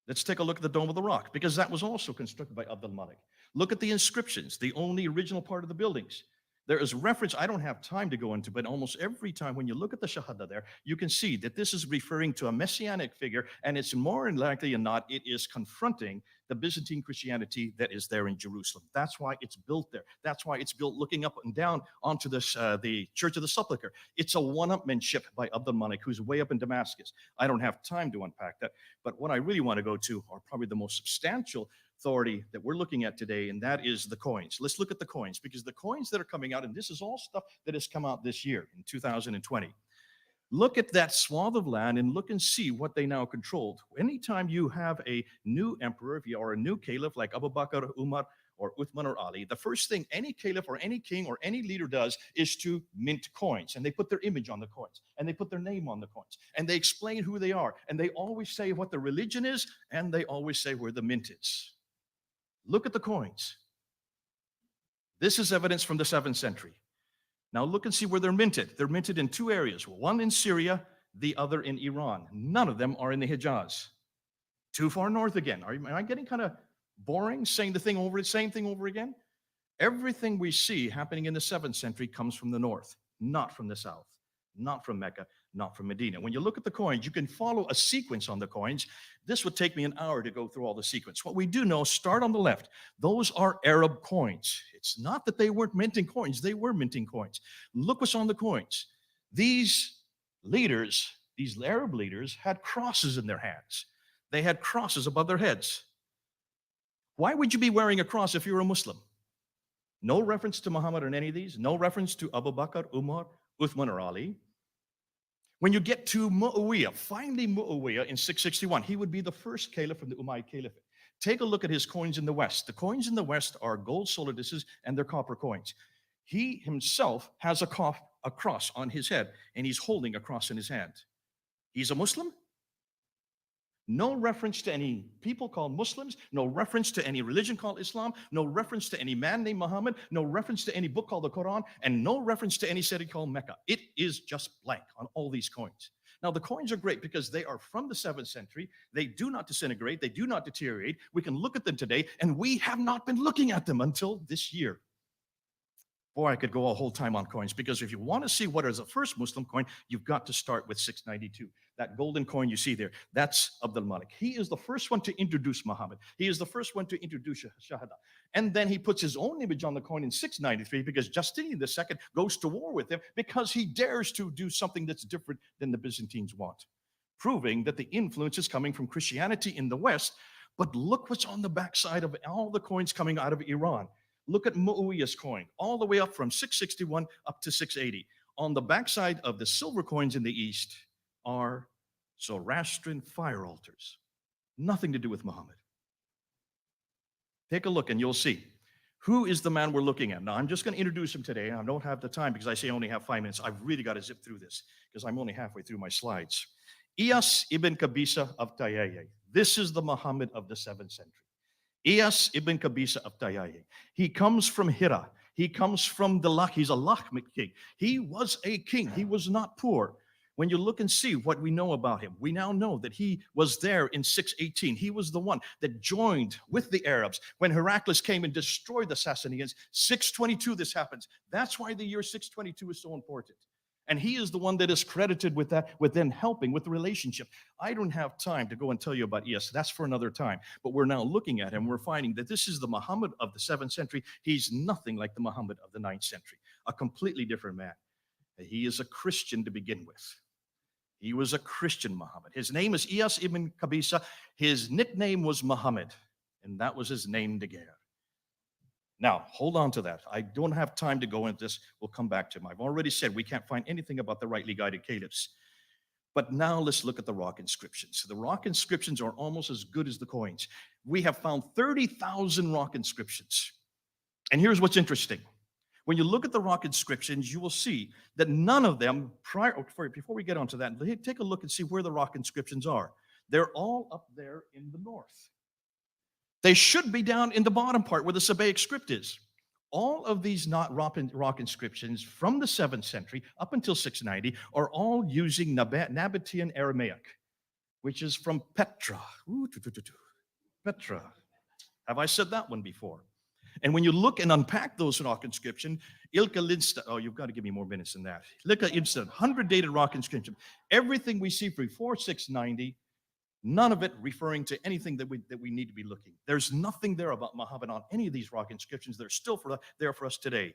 Let's take a look at the Dome of the Rock, because that was also constructed by Abdul Malik. Look at the inscriptions, the only original part of the buildings. There is reference, I don't have time to go into, but almost every time when you look at the Shahada there, you can see that this is referring to a messianic figure, and it's more likely than not, it is confronting the Byzantine Christianity that is there in Jerusalem. That's why it's built there. That's why it's built looking up and down onto this, the Church of the Sepulchre. It's a one-upmanship by Abdul Malik, who's way up in Damascus. I don't have time to unpack that, but what I really want to go to are probably the most substantial authority that we're looking at today, and that is the coins. Let's look at the coins, because the coins that are coming out, and this is all stuff that has come out this year in 2020. Look at that swath of land and look and see what they now controlled. Anytime you have a new emperor, if you are a new caliph like Abu Bakr, Umar, or Uthman or Ali, the first thing any caliph or any king or any leader does is to mint coins. And they put their image on the coins, and they put their name on the coins, and they explain who they are, and they always say what the religion is, and they always say where the mint is. Look at the coins. This is evidence from the 7th century. Now look and see where they're minted. They're minted in 2 areas, one in Syria, the other in Iran. None of them are in the Hijaz. Too far north again. Am I getting kind of boring saying the same thing over again? Everything we see happening in the 7th century comes from the north, not from the south, not from Mecca, not from Medina. When you look at the coins, you can follow a sequence on the coins. This would take me an hour to go through all the sequence. What we do know, start on the left. Those are Arab coins. It's not that they weren't minting coins. They were minting coins. Look what's on the coins. These leaders, these Arab leaders, had crosses in their hands. They had crosses above their heads. Why would you be wearing a cross if you're a Muslim? No reference to Muhammad in any of these. No reference to Abu Bakr, Umar, Uthman, or Ali. When you get to Muawiyah, finally Muawiyah in 661, he would be the first caliph from the Umayyad Caliphate. Take a look at his coins in the West. The coins in the West are gold solidus's and they're copper coins. He himself has a cross on his head, and he's holding a cross in his hand. He's a Muslim? No reference to any people called Muslims, no reference to any religion called Islam, no reference to any man named Muhammad, no reference to any book called the Quran, and no reference to any city called Mecca. It is just blank on all these coins. Now, the coins are great because they are from the 7th century. They do not disintegrate. They do not deteriorate. We can look at them today, and we have not been looking at them until this year. Boy, I could go a whole time on coins, because if you want to see what is the first Muslim coin, you've got to start with 692. That golden coin you see there, that's Abdul Malik. He is the first one to introduce Muhammad. He is the first one to introduce Shahada. And then he puts his own image on the coin in 693 because Justinian II goes to war with him because he dares to do something that's different than the Byzantines want, proving that the influence is coming from Christianity in the West. But look what's on the backside of all the coins coming out of Iran. Look at Muawiyah's coin, all the way up from 661 up to 680. On the backside of the silver coins in the East are Zoroastrian fire altars. Nothing to do with Muhammad. Take a look and you'll see. Who is the man we're looking at? Now, I'm just going to introduce him today. I don't have the time because I say I only have 5 minutes. I've really got to zip through this because I'm only halfway through my slides. Iyas ibn Qabisa of Tayyiye. This is the Muhammad of the 7th century. Iyas ibn Qabisa of Tayyiye. He comes from Hira. He comes from the Lach. He's a Lakhmid king. He was a king. He was not poor. When you look and see what we know about him, we now know that he was there in 618. He was the one that joined with the Arabs when Heraclius came and destroyed the Sassanians. 622 this happens. That's why the year 622 is so important. And he is the one that is credited with that, with then helping with the relationship. I don't have time to go and tell you about Iyas. That's for another time. But we're now looking at him. We're finding that this is the Muhammad of the 7th century. He's nothing like the Muhammad of the 9th century. A completely different man. He is a Christian to begin with. He was a Christian Muhammad. His name is Iyas ibn Qabisa. His nickname was Muhammad, and that was his name de guerre. Now, hold on to that. I don't have time to go into this. We'll come back to him. I've already said we can't find anything about the rightly guided caliphs. But now let's look at the rock inscriptions. The rock inscriptions are almost as good as the coins. We have found 30,000 rock inscriptions. And here's what's interesting. When you look at the rock inscriptions, you will see that none of them, before we get onto that, take a look and see where the rock inscriptions are. They're all up there in the north. They should be down in the bottom part where the Sabaic script is. All of these rock inscriptions from the 7th century up until 690 are all using Nabatean Aramaic, which is from Petra. Petra. Have I said that one before? And when you look and unpack those rock inscriptions, Ilka Lindstad, oh, you've got to give me more minutes than that. Ilka Lindstad, 100 dated rock inscription. Everything we see before 690, none of it referring to anything that we need to be looking. There's nothing there about Muhammad on any of these rock inscriptions. They're still there for us today.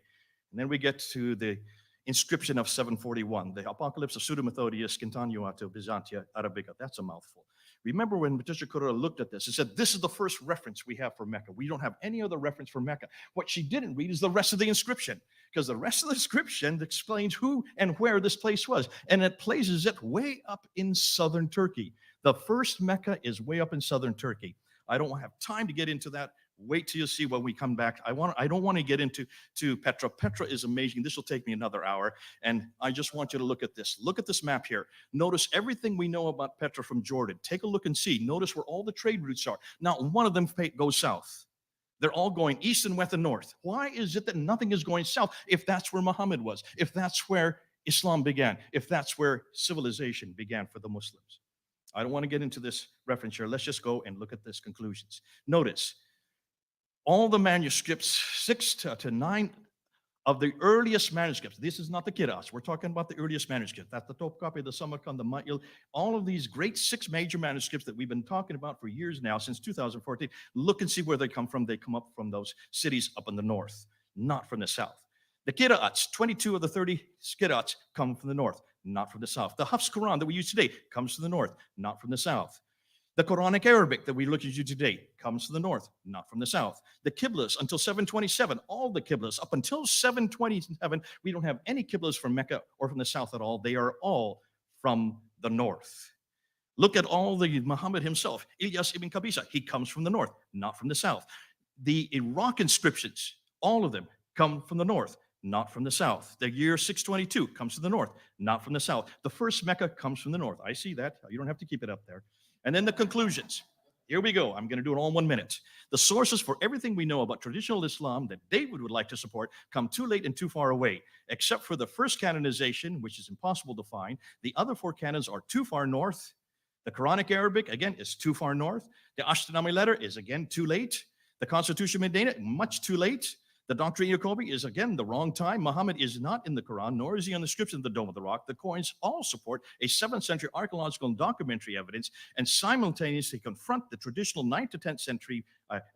And then we get to the inscription of 741, the Apocalypse of Pseudo-Methodius Continuato Byzantia Arabica. That's a mouthful. Remember when Patricia Correa looked at this and said, this is the first reference we have for Mecca. We don't have any other reference for Mecca. What she didn't read is the rest of the inscription, because the rest of the inscription explains who and where this place was. And it places it way up in southern Turkey. The first Mecca is way up in southern Turkey. I don't have time to get into that. Wait till you see when we come back. I don't want to get into Petra. Petra is amazing. This will take me another hour. And I just want you to look at this. Look at this map here. Notice everything we know about Petra from Jordan. Take a look and see. Notice where all the trade routes are. Not one of them goes south. They're all going east and west and north. Why is it that nothing is going south if that's where Muhammad was, if that's where Islam began, if that's where civilization began for the Muslims? I don't want to get into this reference here. Let's just go and look at this conclusions. Notice all the manuscripts, 6 to 9 of the earliest manuscripts. This is not the Kiras. We're talking about the earliest manuscript. That's the Topkapi, the Samarkand, the Ma'il. All of these great 6 major manuscripts that we've been talking about for years now, since 2014. Look and see where they come from. They come up from those cities up in the north, not from the south. The Qira'ats, 22 of the 30 Qira'ats come from the north, not from the south. The Hafs Quran that we use today comes from the north, not from the south. The Quranic Arabic that we look at today comes from the north, not from the south. The Qiblas until 727, all the Qiblas up until 727, we don't have any Qiblas from Mecca or from the south at all. They are all from the north. Look at all the Muhammad himself. Ilyas ibn Qabisa, he comes from the north, not from the south. The Iraq inscriptions, all of them come from the north, not from the south. The year 622 comes from the north, not from the south. The first Mecca comes from the north. I see that. You don't have to keep it up there. And then the conclusions. Here we go. I'm going to do it all in 1 minute. The sources for everything we know about traditional Islam that David would like to support come too late and too far away, except for the first canonization, which is impossible to find. The other 4 canons are too far north. The Quranic Arabic, again, is too far north. The Ashtanami letter is, again, too late. The Constitution Medina, much too late. The Doctrine Jacobi is, again, the wrong time. Muhammad is not in the Quran, nor is he on the inscription of the Dome of the Rock. The coins all support a 7th century archaeological and documentary evidence and simultaneously confront the traditional 9th to 10th century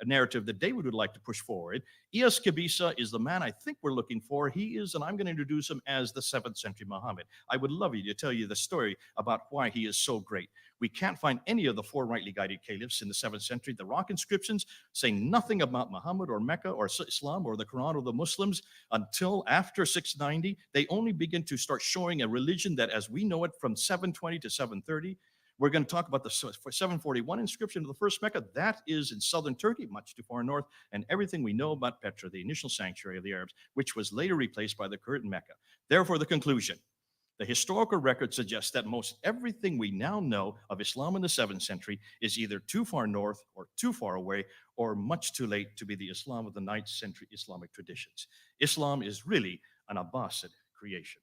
narrative that David would like to push forward. Ilyas Qabisa is the man I think we're looking for. He is, and I'm going to introduce him as the 7th century Muhammad. I would love you to tell you the story about why he is so great. We can't find any of the 4 rightly guided caliphs in the 7th century. The rock inscriptions say nothing about Muhammad or Mecca or Islam or the Quran or the Muslims until after 690. They only begin to start showing a religion that as we know it from 720 to 730. We're going to talk about the 741 inscription of the first Mecca. That is in southern Turkey, much too far north, and everything we know about Petra, the initial sanctuary of the Arabs, which was later replaced by the current Mecca. Therefore, the conclusion. The historical record suggests that most everything we now know of Islam in the 7th century is either too far north or too far away or much too late to be the Islam of the 9th century Islamic traditions. Islam is really an Abbasid creation.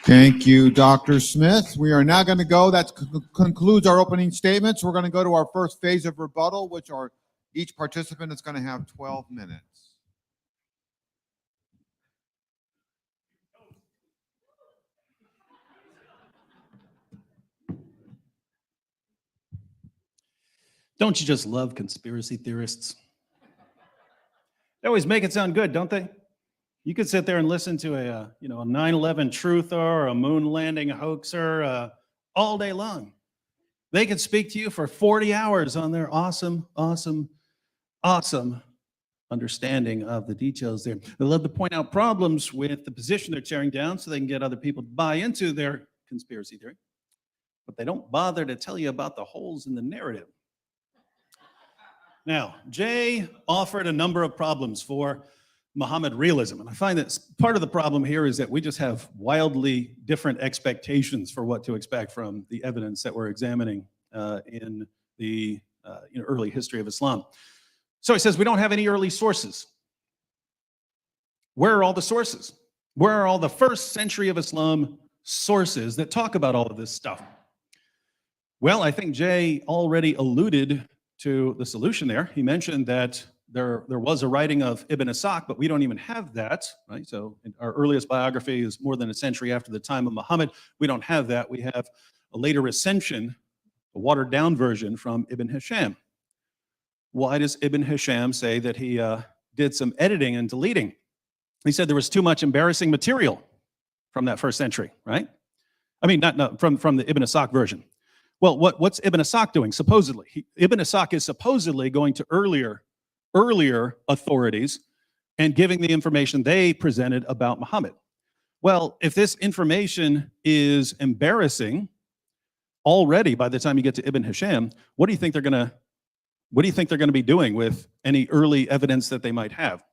Thank you, Dr. Smith. We are now going to go. That concludes our opening statements. We're going to go to our first phase of rebuttal, which are each participant is going to have 12 minutes. Don't you just love conspiracy theorists? They always make it sound good, don't they? You could sit there and listen to a 9/11 truther or a moon landing hoaxer all day long. They could speak to you for 40 hours on their awesome understanding of the details there. They love to point out problems with the position they're tearing down so they can get other people to buy into their conspiracy theory. But they don't bother to tell you about the holes in the narrative. Now, Jay offered a number of problems for Muhammad realism. And I find that part of the problem here is that we just have wildly different expectations for what to expect from the evidence that we're examining in the early history of Islam. So he says we don't have any early sources. Where are all the sources? Where are all the 1st century of Islam sources that talk about all of this stuff? Well, I think Jay already alluded to the solution there. He mentioned that there was a writing of Ibn Ishaq, but we don't even have that, right? So our earliest biography is more than a century after the time of Muhammad. We don't have that. We have a later recension, a watered down version from Ibn Hisham. Why does Ibn Hisham say that he did some editing and deleting? He said there was too much embarrassing material from that first century, right? I mean, not from the Ibn Ishaq version. Well, what's Ibn Ishaq doing? Supposedly, Ibn Ishaq is supposedly going to earlier authorities and giving the information they presented about Muhammad. Well, if this information is embarrassing already by the time you get to Ibn Hisham, what do you think they're going to be doing with any early evidence that they might have?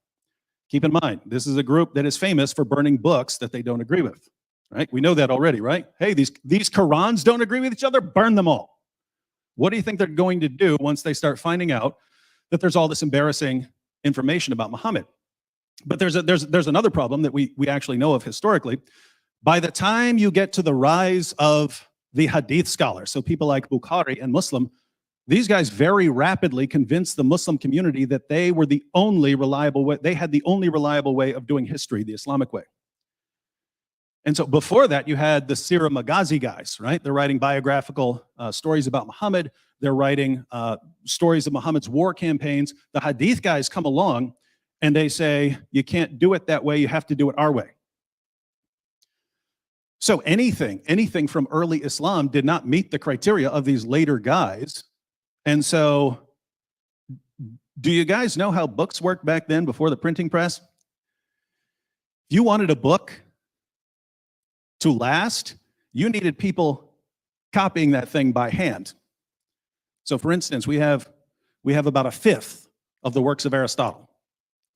Keep in mind, this is a group that is famous for burning books that they don't agree with, right? We know that already, right? Hey, these Qurans don't agree with each other, burn them all. What do you think they're going to do once they start finding out that there's all this embarrassing information about Muhammad? But there's another problem that we actually know of historically. By the time you get to the rise of the hadith scholars, so people like Bukhari and Muslim, these guys very rapidly convinced the Muslim community that they were the only reliable way, they had the only reliable way of doing history, the Islamic way. And so before that, you had the Sirah Maghazi guys, right? They're writing biographical stories about Muhammad. They're writing stories of Muhammad's war campaigns. The hadith guys come along and they say, you can't do it that way, you have to do it our way. So anything from early Islam did not meet the criteria of these later guys. And so, do you guys know how books worked back then before the printing press? If you wanted a book to last, you needed people copying that thing by hand. So for instance, we have about a fifth of the works of Aristotle,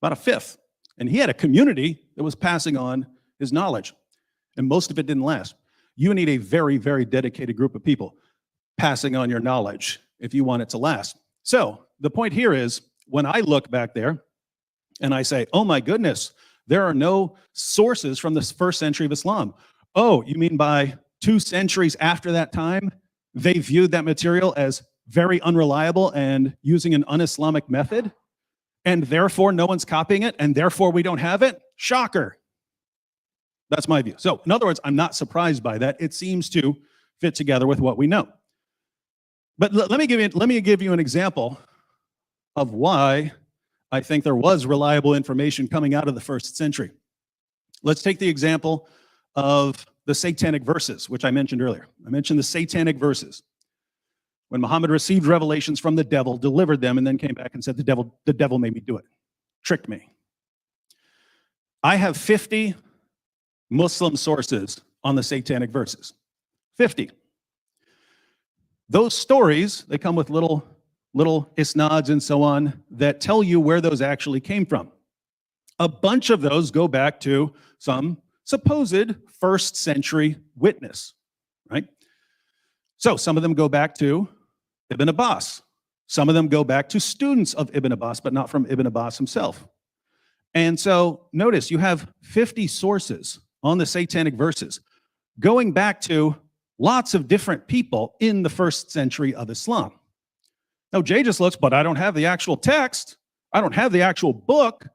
about a fifth. And he had a community that was passing on his knowledge, and most of it didn't last. You need a very, very dedicated group of people passing on your knowledge if you want it to last. So the point here is, when I look back there and I say, oh my goodness, there are no sources from the first century of Islam. Oh, you mean by 2 centuries after that time, they viewed that material as very unreliable and using an un-Islamic method, and therefore no one's copying it, and therefore we don't have it? Shocker. That's my view. So in other words, I'm not surprised by that. It seems to fit together with what we know. But let me give you an example of why I think there was reliable information coming out of the first century. Let's take the example of the satanic verses, which I mentioned earlier. I mentioned the satanic verses. When Muhammad received revelations from the devil, delivered them, and then came back and said, the devil made me do it, tricked me. I have 50 Muslim sources on the satanic verses. 50. Those stories, they come with little isnads and so on that tell you where those actually came from. A bunch of those go back to some supposed first century witness, right? So some of them go back to Ibn Abbas. Some of them go back to students of Ibn Abbas, but not from Ibn Abbas himself. And so notice you have 50 sources on the satanic verses going back to lots of different people in the first century of Islam. Now, Jay just looks, but I don't have the actual text. I don't have the actual book.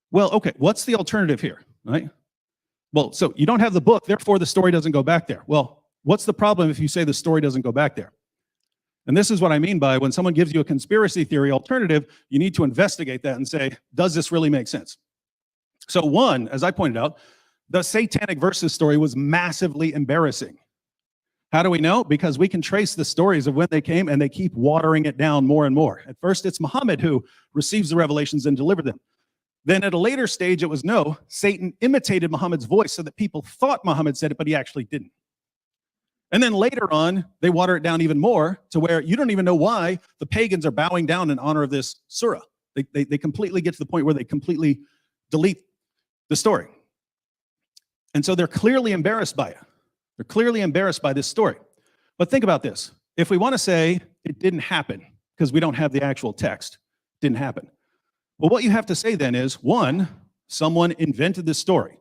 Well, okay, what's the alternative here, right? Well, so you don't have the book, therefore the story doesn't go back there. Well, what's the problem if you say the story doesn't go back there? And this is what I mean by when someone gives you a conspiracy theory alternative, you need to investigate that and say, does this really make sense? So one, as I pointed out, the satanic verses story was massively embarrassing. How do we know? Because we can trace the stories of when they came, and they keep watering it down more and more. At first, it's Muhammad who receives the revelations and delivered them. Then at a later stage, it was no, Satan imitated Muhammad's voice so that people thought Muhammad said it, but he actually didn't. And then later on, they water it down even more to where you don't even know why the pagans are bowing down in honor of this surah. They completely get to the point where they completely delete the story. And so they're clearly embarrassed by it. They're clearly embarrassed by this story. But think about this. If we want to say it didn't happen because we don't have the actual text, it didn't happen. Well, what you have to say then is, one, someone invented this story.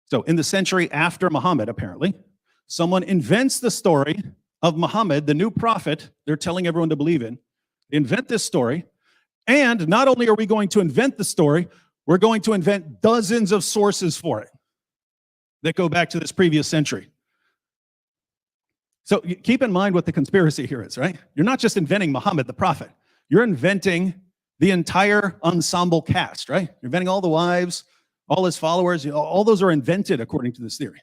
So in the century after Muhammad, apparently, someone invents the story of Muhammad, the new prophet they're telling everyone to believe in. They invent this story. And not only are we going to invent the story, we're going to invent dozens of sources for it that go back to this previous century. So keep in mind what the conspiracy here is, right? You're not just inventing Muhammad, the prophet. You're inventing the entire ensemble cast, right? You're inventing all the wives, all his followers. All those are invented according to this theory.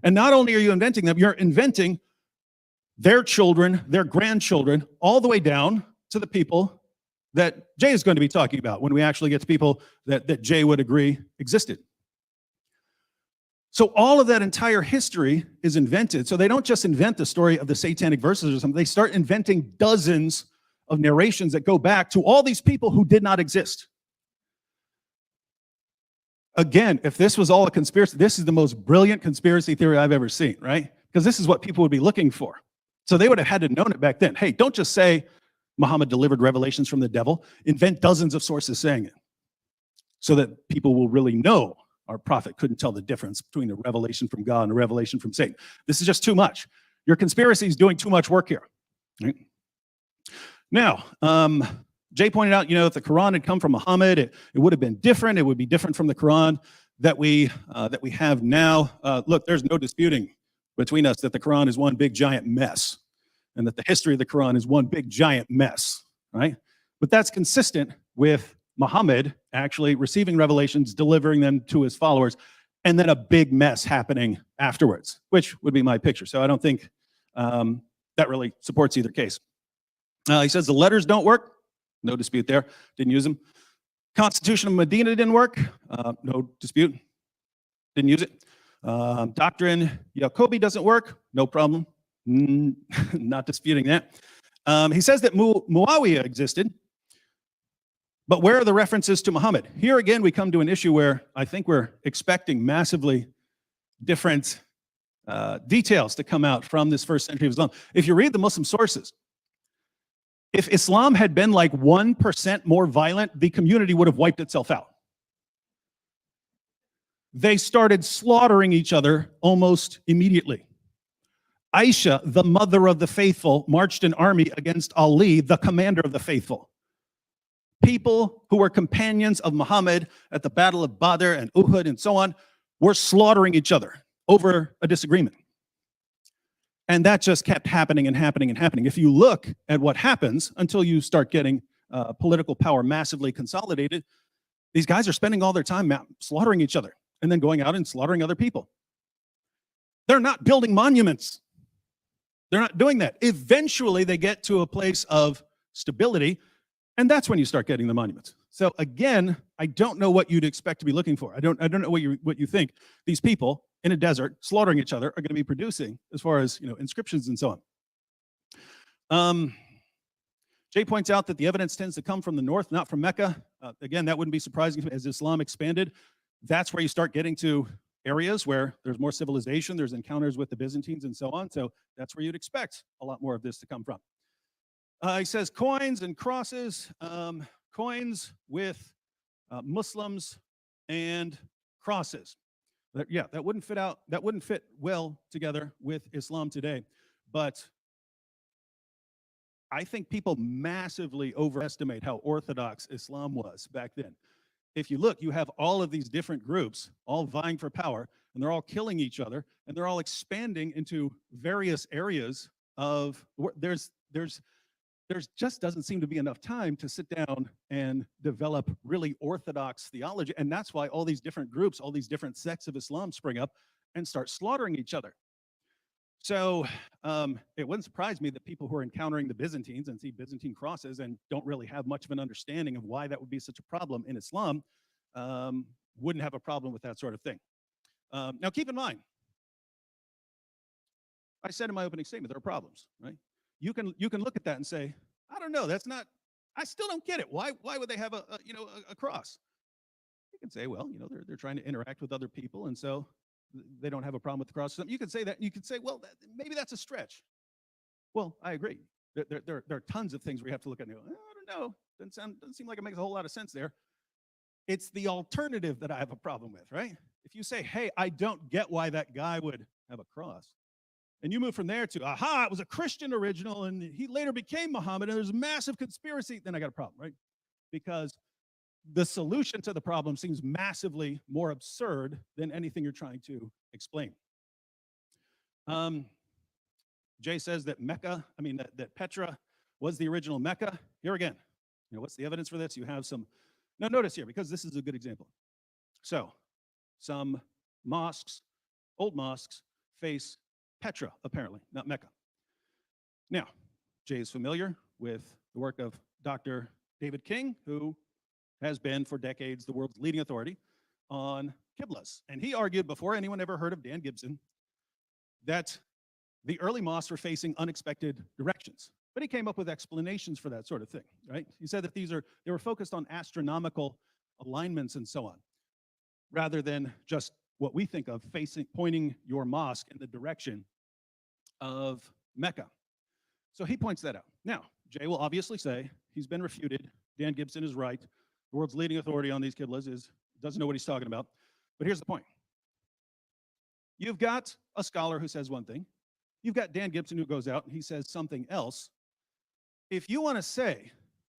And not only are you inventing them, you're inventing their children, their grandchildren, all the way down to the people that Jay is going to be talking about when we actually get to people that Jay would agree existed. So all of that entire history is invented. So they don't just invent the story of the satanic verses or something. They start inventing dozens of narrations that go back to all these people who did not exist. Again, if this was all a conspiracy, this is the most brilliant conspiracy theory I've ever seen, right? Because this is what people would be looking for. So they would have had to known it back then. Hey, don't just say Muhammad delivered revelations from the devil. Invent dozens of sources saying it so that people will really know our prophet couldn't tell the difference between a revelation from God and a revelation from Satan. This is just too much. Your conspiracy is doing too much work here. Right? Now, Jay pointed out, if the Quran had come from Muhammad, it would have been different. It would be different from the Quran that we have now. Look, there's no disputing between us that the Quran is one big giant mess, and that the history of the Quran is one big giant mess, right? But that's consistent with Muhammad actually receiving revelations, delivering them to his followers, and then a big mess happening afterwards, which would be my picture. So I don't think that really supports either case. He says the letters don't work. No dispute there. Didn't use them. Constitution of Medina didn't work. No dispute. Didn't use it. Doctrine Jacobi doesn't work. No problem. Not disputing that. He says that Muawiyah existed. But where are the references to Muhammad? Here again, we come to an issue where I think we're expecting massively different details to come out from this first century of Islam. If you read the Muslim sources, if Islam had been like 1% more violent, the community would have wiped itself out. They started slaughtering each other almost immediately. Aisha, the mother of the faithful, marched an army against Ali, the commander of the faithful. People who were companions of Muhammad at the Battle of Badr and Uhud and so on were slaughtering each other over a disagreement. And that just kept happening and happening and happening. If you look at what happens until you start getting political power massively consolidated, these guys are spending all their time slaughtering each other and then going out and slaughtering other people. They're not building monuments. They're not doing that. Eventually, they get to a place of stability, and that's when you start getting the monuments. So again, I don't know what you'd expect to be looking for. I don't know what you think these people in a desert slaughtering each other are going to be producing as far as inscriptions and so on. Jay points out that the evidence tends to come from the north, not from Mecca. Again, that wouldn't be surprising as Islam expanded. That's where you start getting to areas where there's more civilization, there's encounters with the Byzantines and so on. So that's where you'd expect a lot more of this to come from. He says coins and crosses, coins with Muslims and crosses. That wouldn't fit well together with Islam today. But I think people massively overestimate how orthodox Islam was back then. If you look, you have all of these different groups all vying for power, and they're all killing each other, and they're all expanding into various areas of there's just doesn't seem to be enough time to sit down and develop really orthodox theology. And that's why all these different groups, all these different sects of Islam spring up and start slaughtering each other. So it wouldn't surprise me that people who are encountering the Byzantines and see Byzantine crosses and don't really have much of an understanding of why that would be such a problem in Islam wouldn't have a problem with that sort of thing. Now, keep in mind, I said in my opening statement, there are problems, right? You can look at that and say, I don't know, that's not, I still don't get it. Why would they have a cross? You can say, well, they're trying to interact with other people, and so they don't have a problem with the cross. You could say that. You could say, well, maybe that's a stretch. Well, I agree. There are tons of things where you have to look at and go, I don't know. Doesn't seem like it makes a whole lot of sense there. It's the alternative that I have a problem with, right? if you say, hey, I don't get why that guy would have a cross, and you move from there to, aha, it was a Christian original, and he later became Muhammad, and there's a massive conspiracy, then I got a problem, right? Because the solution to the problem seems massively more absurd than anything you're trying to explain. Jay says that that Petra was the original Mecca. Here again, what's the evidence for this? You have some, now notice here, because this is a good example. So, some mosques, old mosques, face Petra, apparently, not Mecca. Now, Jay is familiar with the work of Dr. David King, who has been for decades the world's leading authority on Qiblas. And he argued before anyone ever heard of Dan Gibson that the early mosques were facing unexpected directions. But he came up with explanations for that sort of thing, right? He said that they were focused on astronomical alignments and so on, rather than just what we think of pointing your mosque in the direction of Mecca. So he points that out. Now, Jay will obviously say he's been refuted. Dan Gibson is right. The world's leading authority on these Qiblas doesn't know what he's talking about. But here's the point. You've got a scholar who says one thing. You've got Dan Gibson who goes out and he says something else. If you want to say,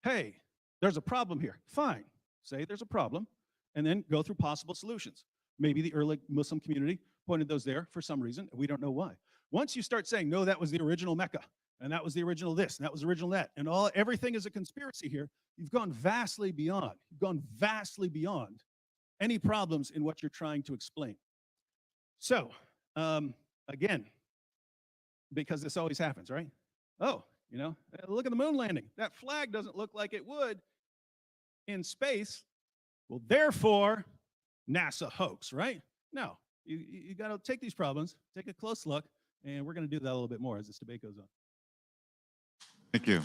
hey, there's a problem here, fine. Say there's a problem, and then go through possible solutions. Maybe the early Muslim community pointed those there for some reason, and we don't know why. Once you start saying, no, that was the original Mecca, and that was the original this, and that was the original that, and everything is a conspiracy here, you've gone vastly beyond. You've gone vastly beyond any problems in what you're trying to explain. So, again, because this always happens, right? Oh, look at the moon landing. That flag doesn't look like it would in space. Well, therefore, NASA hoax, right? No, you got to take these problems, take a close look, and we're going to do that a little bit more as this debate goes on. Thank you.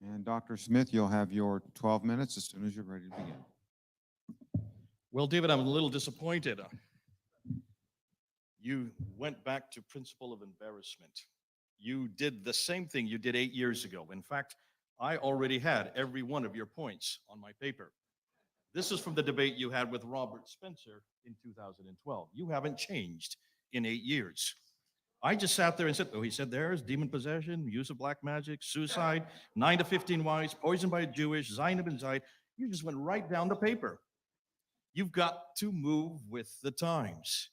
And Dr. Smith, you'll have your 12 minutes as soon as you're ready to begin. Well, David, I'm a little disappointed. You went back to principle of embarrassment. You did the same thing you did 8 years ago. In fact, I already had every one of your points on my paper. This is from the debate you had with Robert Spencer in 2012. You haven't changed in 8 years. I just sat there and said, he said there's demon possession, use of black magic, suicide, 9 to 15 wives, poisoned by a Jewish, Zainab and Zaid. You just went right down the paper. You've got to move with the times.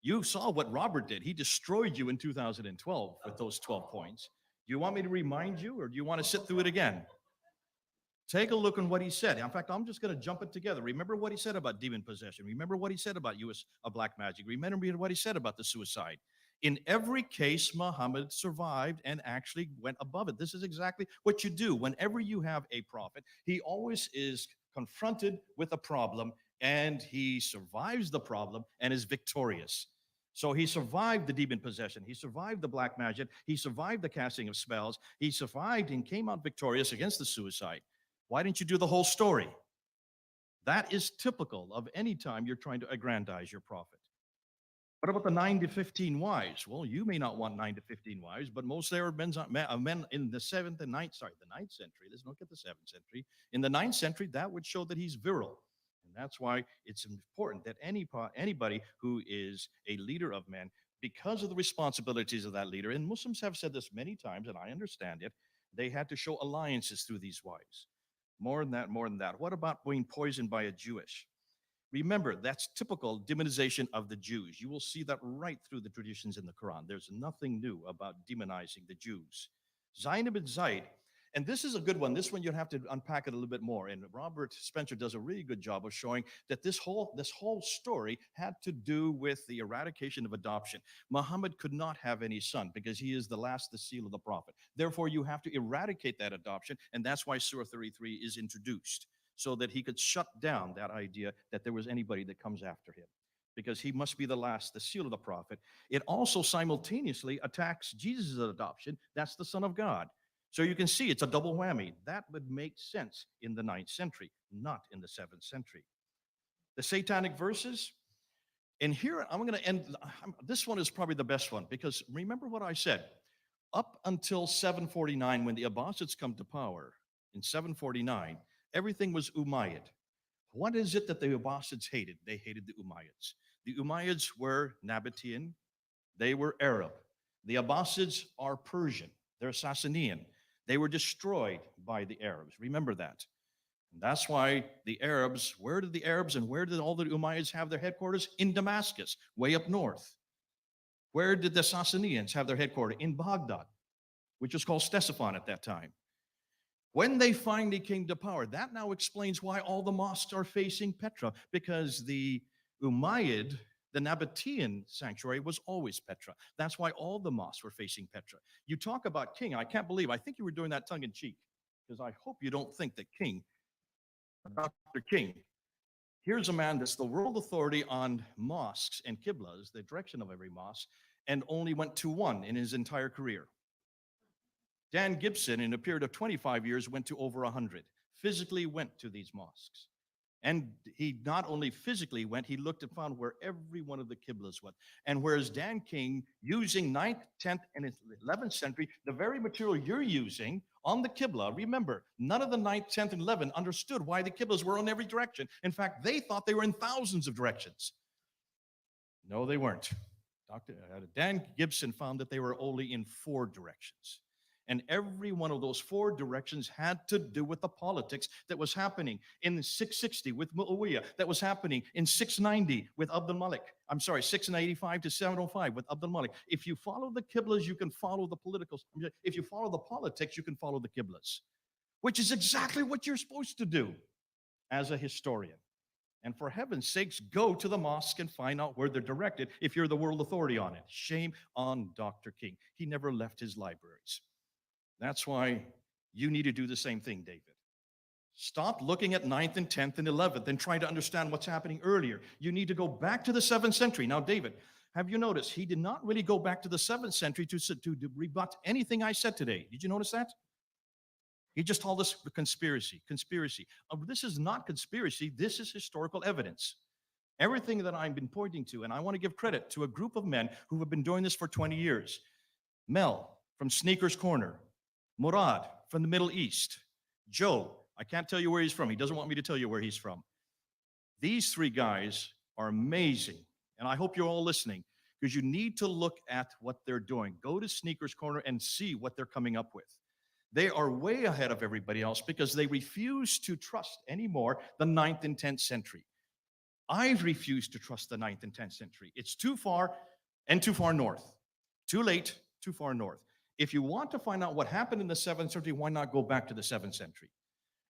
You saw what Robert did. He destroyed you in 2012 with those 12 points. Do you want me to remind you, or do you want to sit through it again? Take a look on what he said. In fact, I'm just going to jump it together. Remember what he said about demon possession. Remember what he said about use of black magic. Remember what he said about the suicide. In every case, Muhammad survived and actually went above it. This is exactly what you do. Whenever you have a prophet, he always is confronted with a problem, and he survives the problem and is victorious. So he survived the demon possession. He survived the black magic. He survived the casting of spells. He survived and came out victorious against the suicide. Why didn't you do the whole story? That is typical of any time you're trying to aggrandize your prophet. What about the 9 to 15 wives? Well, you may not want 9 to 15 wives, but most there are men in the 7th and 9th, sorry, the 9th century. Let's look at the 7th century. In the 9th century, that would show that he's virile. And that's why it's important that anybody who is a leader of men, because of the responsibilities of that leader, and Muslims have said this many times, and I understand it, they had to show alliances through these wives. More than that. What about being poisoned by a Jewish? Remember, that's typical demonization of the Jews. You will see that right through the traditions in the Quran. There's nothing new about demonizing the Jews. Zainab and Zaid, and this is a good one. This one you'd have to unpack it a little bit more. And Robert Spencer does a really good job of showing that this whole story had to do with the eradication of adoption. Muhammad could not have any son because he is the last, the seal of the prophet. Therefore, you have to eradicate that adoption, and that's why Surah 33 is introduced, so that he could shut down that idea that there was anybody that comes after him, because he must be the last, the seal of the prophet. It also simultaneously attacks Jesus' adoption. That's the Son of God. So you can see it's a double whammy. That would make sense in the 9th century, not in the 7th century. The satanic verses, and here I'm going to end. This one is probably the best one, because remember what I said. Up until 749, when the Abbasids come to power, in 749, everything was Umayyad. What is it that the Abbasids hated? They hated the Umayyads. The Umayyads were Nabatean, they were Arab. The Abbasids are Persian, they're Sassanian. They were destroyed by the Arabs. Remember that. And that's why the Arabs, where did the Arabs and where did all the Umayyads have their headquarters? In Damascus, way up north. Where did the Sassanians have their headquarters? In Baghdad, which was called Ctesiphon at that time. When they finally came to power, that now explains why all the mosques are facing Petra, because the Umayyad, the Nabatean sanctuary, was always Petra. That's why all the mosques were facing Petra. You talk about king, I can't believe, I think you were doing that tongue in cheek, because I hope you don't think that Dr. King, here's a man that's the world authority on mosques and qiblas, the direction of every mosque, and only went to one in his entire career. Dan Gibson, in a period of 25 years, went to over 100, physically went to these mosques. And he not only physically went, he looked and found where every one of the qiblas went. And whereas Dan King, using 9th, 10th, and 11th century, the very material you're using on the qibla, remember, none of the 9th, 10th, and 11th understood why the qiblas were in every direction. In fact, they thought they were in thousands of directions. No, they weren't. Dan Gibson found that they were only in 4 directions. And every one of those 4 directions had to do with the politics that was happening in 660 with Muawiyah, that was happening in 690 with Abdul Malik. I'm sorry, 685 to 705 with Abdul Malik. If you follow the qiblas, you can follow the political. If you follow the politics, you can follow the qiblas, which is exactly what you're supposed to do as a historian. And for heaven's sakes, go to the mosque and find out where they're directed if you're the world authority on it. Shame on Dr. King. He never left his libraries. That's why you need to do the same thing, David. Stop looking at 9th and 10th and 11th and trying to understand what's happening earlier. You need to go back to the 7th century. Now, David, have you noticed he did not really go back to the 7th century to rebut anything I said today? Did you notice that? He just called this conspiracy. This is not conspiracy. This is historical evidence. Everything that I've been pointing to, and I want to give credit to a group of men who have been doing this for 20 years. Mel from Sneakers Corner. Murad from the Middle East. Joe, I can't tell you where he's from. He doesn't want me to tell you where he's from. These 3 guys are amazing. And I hope you're all listening because you need to look at what they're doing. Go to Sneakers Corner and see what they're coming up with. They are way ahead of everybody else because they refuse to trust anymore the 9th and 10th century. I've refused to trust the 9th and 10th century. It's too far and too far north. Too late, too far north. If you want to find out what happened in the 7th century, why not go back to the 7th century?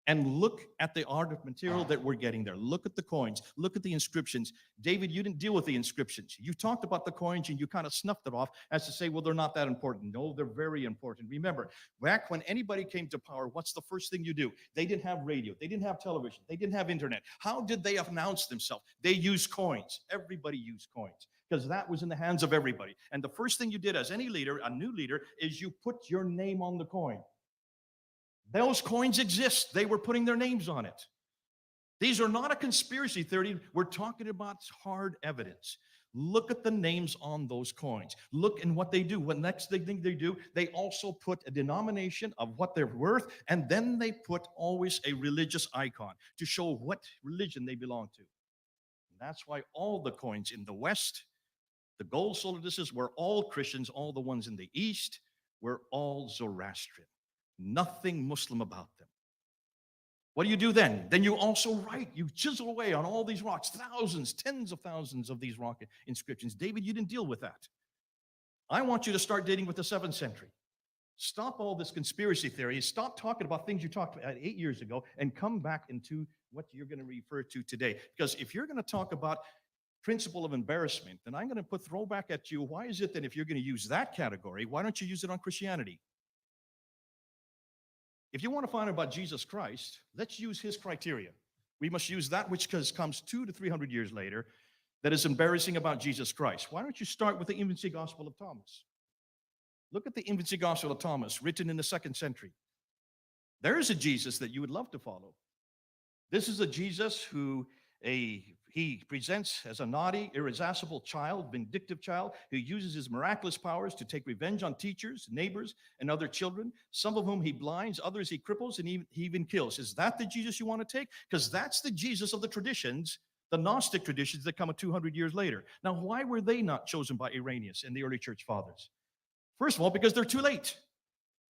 And look at the art of material that we're getting there. Look at the coins. Look at the inscriptions. David, you didn't deal with the inscriptions. You talked about the coins and you kind of snuffed it off as to say, well, they're not that important. No, they're very important. Remember, back when anybody came to power, what's the first thing you do? They didn't have radio. They didn't have television. They didn't have internet. How did they announce themselves? They used coins. Everybody used coins, because that was in the hands of everybody. And the first thing you did as any leader, a new leader, is you put your name on the coin. Those coins exist. They were putting their names on it. These are not a conspiracy theory. We're talking about hard evidence. Look at the names on those coins. Look in what they do. What next thing they do, they also put a denomination of what they're worth, and then they put always a religious icon to show what religion they belong to. And that's why all the coins in the West, the gold solidus, were all Christians. All the ones in the East were all Zoroastrian. Nothing Muslim about them. What do you do then? Then you also write, you chisel away on all these rocks, thousands, tens of thousands of these rock inscriptions. David, you didn't deal with that. I want you to start dating with the 7th century. Stop all this conspiracy theory. Stop talking about things you talked about 8 years ago and come back into what you're going to refer to today. Because if you're going to talk about principle of embarrassment, then I'm going to throw back at you, why is it that if you're going to use that category, why don't you use it on Christianity? If you want to find out about Jesus Christ, let's use his criteria. We must use that which comes 200 to 300 years later that is embarrassing about Jesus Christ. Why don't you start with the infancy gospel of Thomas? Look at the infancy gospel of Thomas, written in the 2nd century. There is a Jesus that you would love to follow. This is a Jesus who a he presents as a naughty, irascible child, vindictive child, who uses his miraculous powers to take revenge on teachers, neighbors, and other children, some of whom he blinds, others he cripples, and he even kills. Is that the Jesus you want to take? Because that's the Jesus of the traditions, the Gnostic traditions that come 200 years later. Now, why were they not chosen by Irenaeus and the early church fathers? First of all, because they're too late.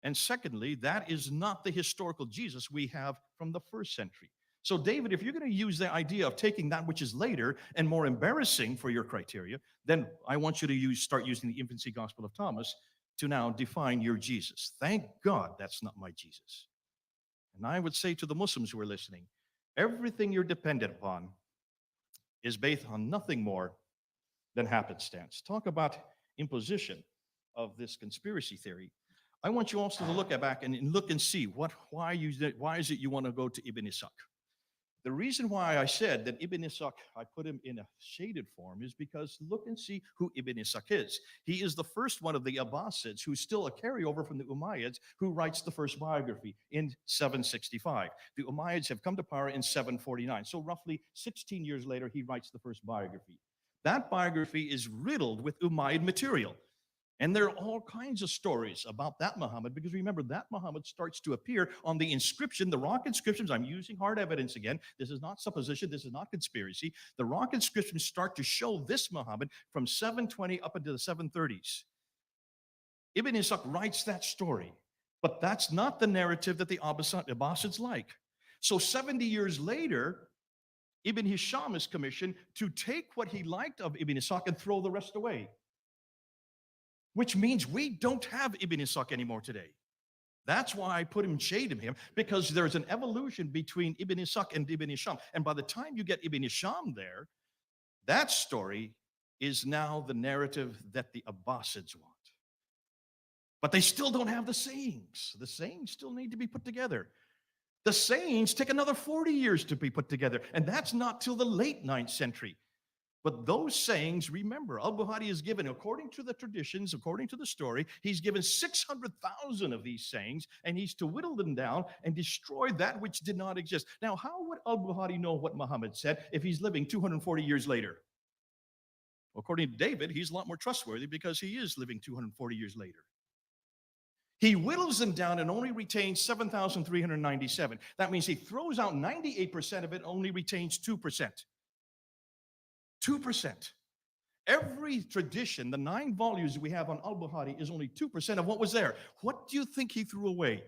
And secondly, that is not the historical Jesus we have from the first century. So, David, if you're going to use the idea of taking that which is later and more embarrassing for your criteria, then I want you to start using the infancy gospel of Thomas to now define your Jesus. Thank God that's not my Jesus. And I would say to the Muslims who are listening, everything you're dependent upon is based on nothing more than happenstance. Talk about imposition of this conspiracy theory. I want you also to look back and look and see why is it you want to go to Ibn Ishaq. The reason why I said that Ibn Ishaq, I put him in a shaded form, is because look and see who Ibn Ishaq is. He is the first one of the Abbasids who's still a carryover from the Umayyads, who writes the first biography in 765. The Umayyads have come to power in 749. So roughly 16 years later, he writes the first biography. That biography is riddled with Umayyad material. And there are all kinds of stories about that Muhammad, because remember, that Muhammad starts to appear on the inscription, the rock inscriptions. I'm using hard evidence again. This is not supposition. This is not conspiracy. The rock inscriptions start to show this Muhammad from 720 up into the 730s. Ibn Ishaq writes that story, but that's not the narrative that the Abbasids like. So 70 years later, Ibn Hisham is commissioned to take what he liked of Ibn Ishaq and throw the rest away. Which means we don't have Ibn Ishaq anymore today. That's why I put him shaded him, because there's an evolution between Ibn Ishaq and Ibn Hisham. And by the time you get Ibn Hisham there, that story is now the narrative that the Abbasids want. But they still don't have the sayings. The sayings still need to be put together. The sayings take another 40 years to be put together, and that's not till the late 9th century. But those sayings, remember, al-Bukhari is given, according to the traditions, according to the story, he's given 600,000 of these sayings, and he's to whittle them down and destroy that which did not exist. Now, how would al-Bukhari know what Muhammad said if he's living 240 years later? According to David, he's a lot more trustworthy because he is living 240 years later. He whittles them down and only retains 7,397. That means he throws out 98% of it, only retains 2%. 2%. Every tradition, the 9 volumes we have on al-Bukhari, is only 2% of what was there. What do you think he threw away?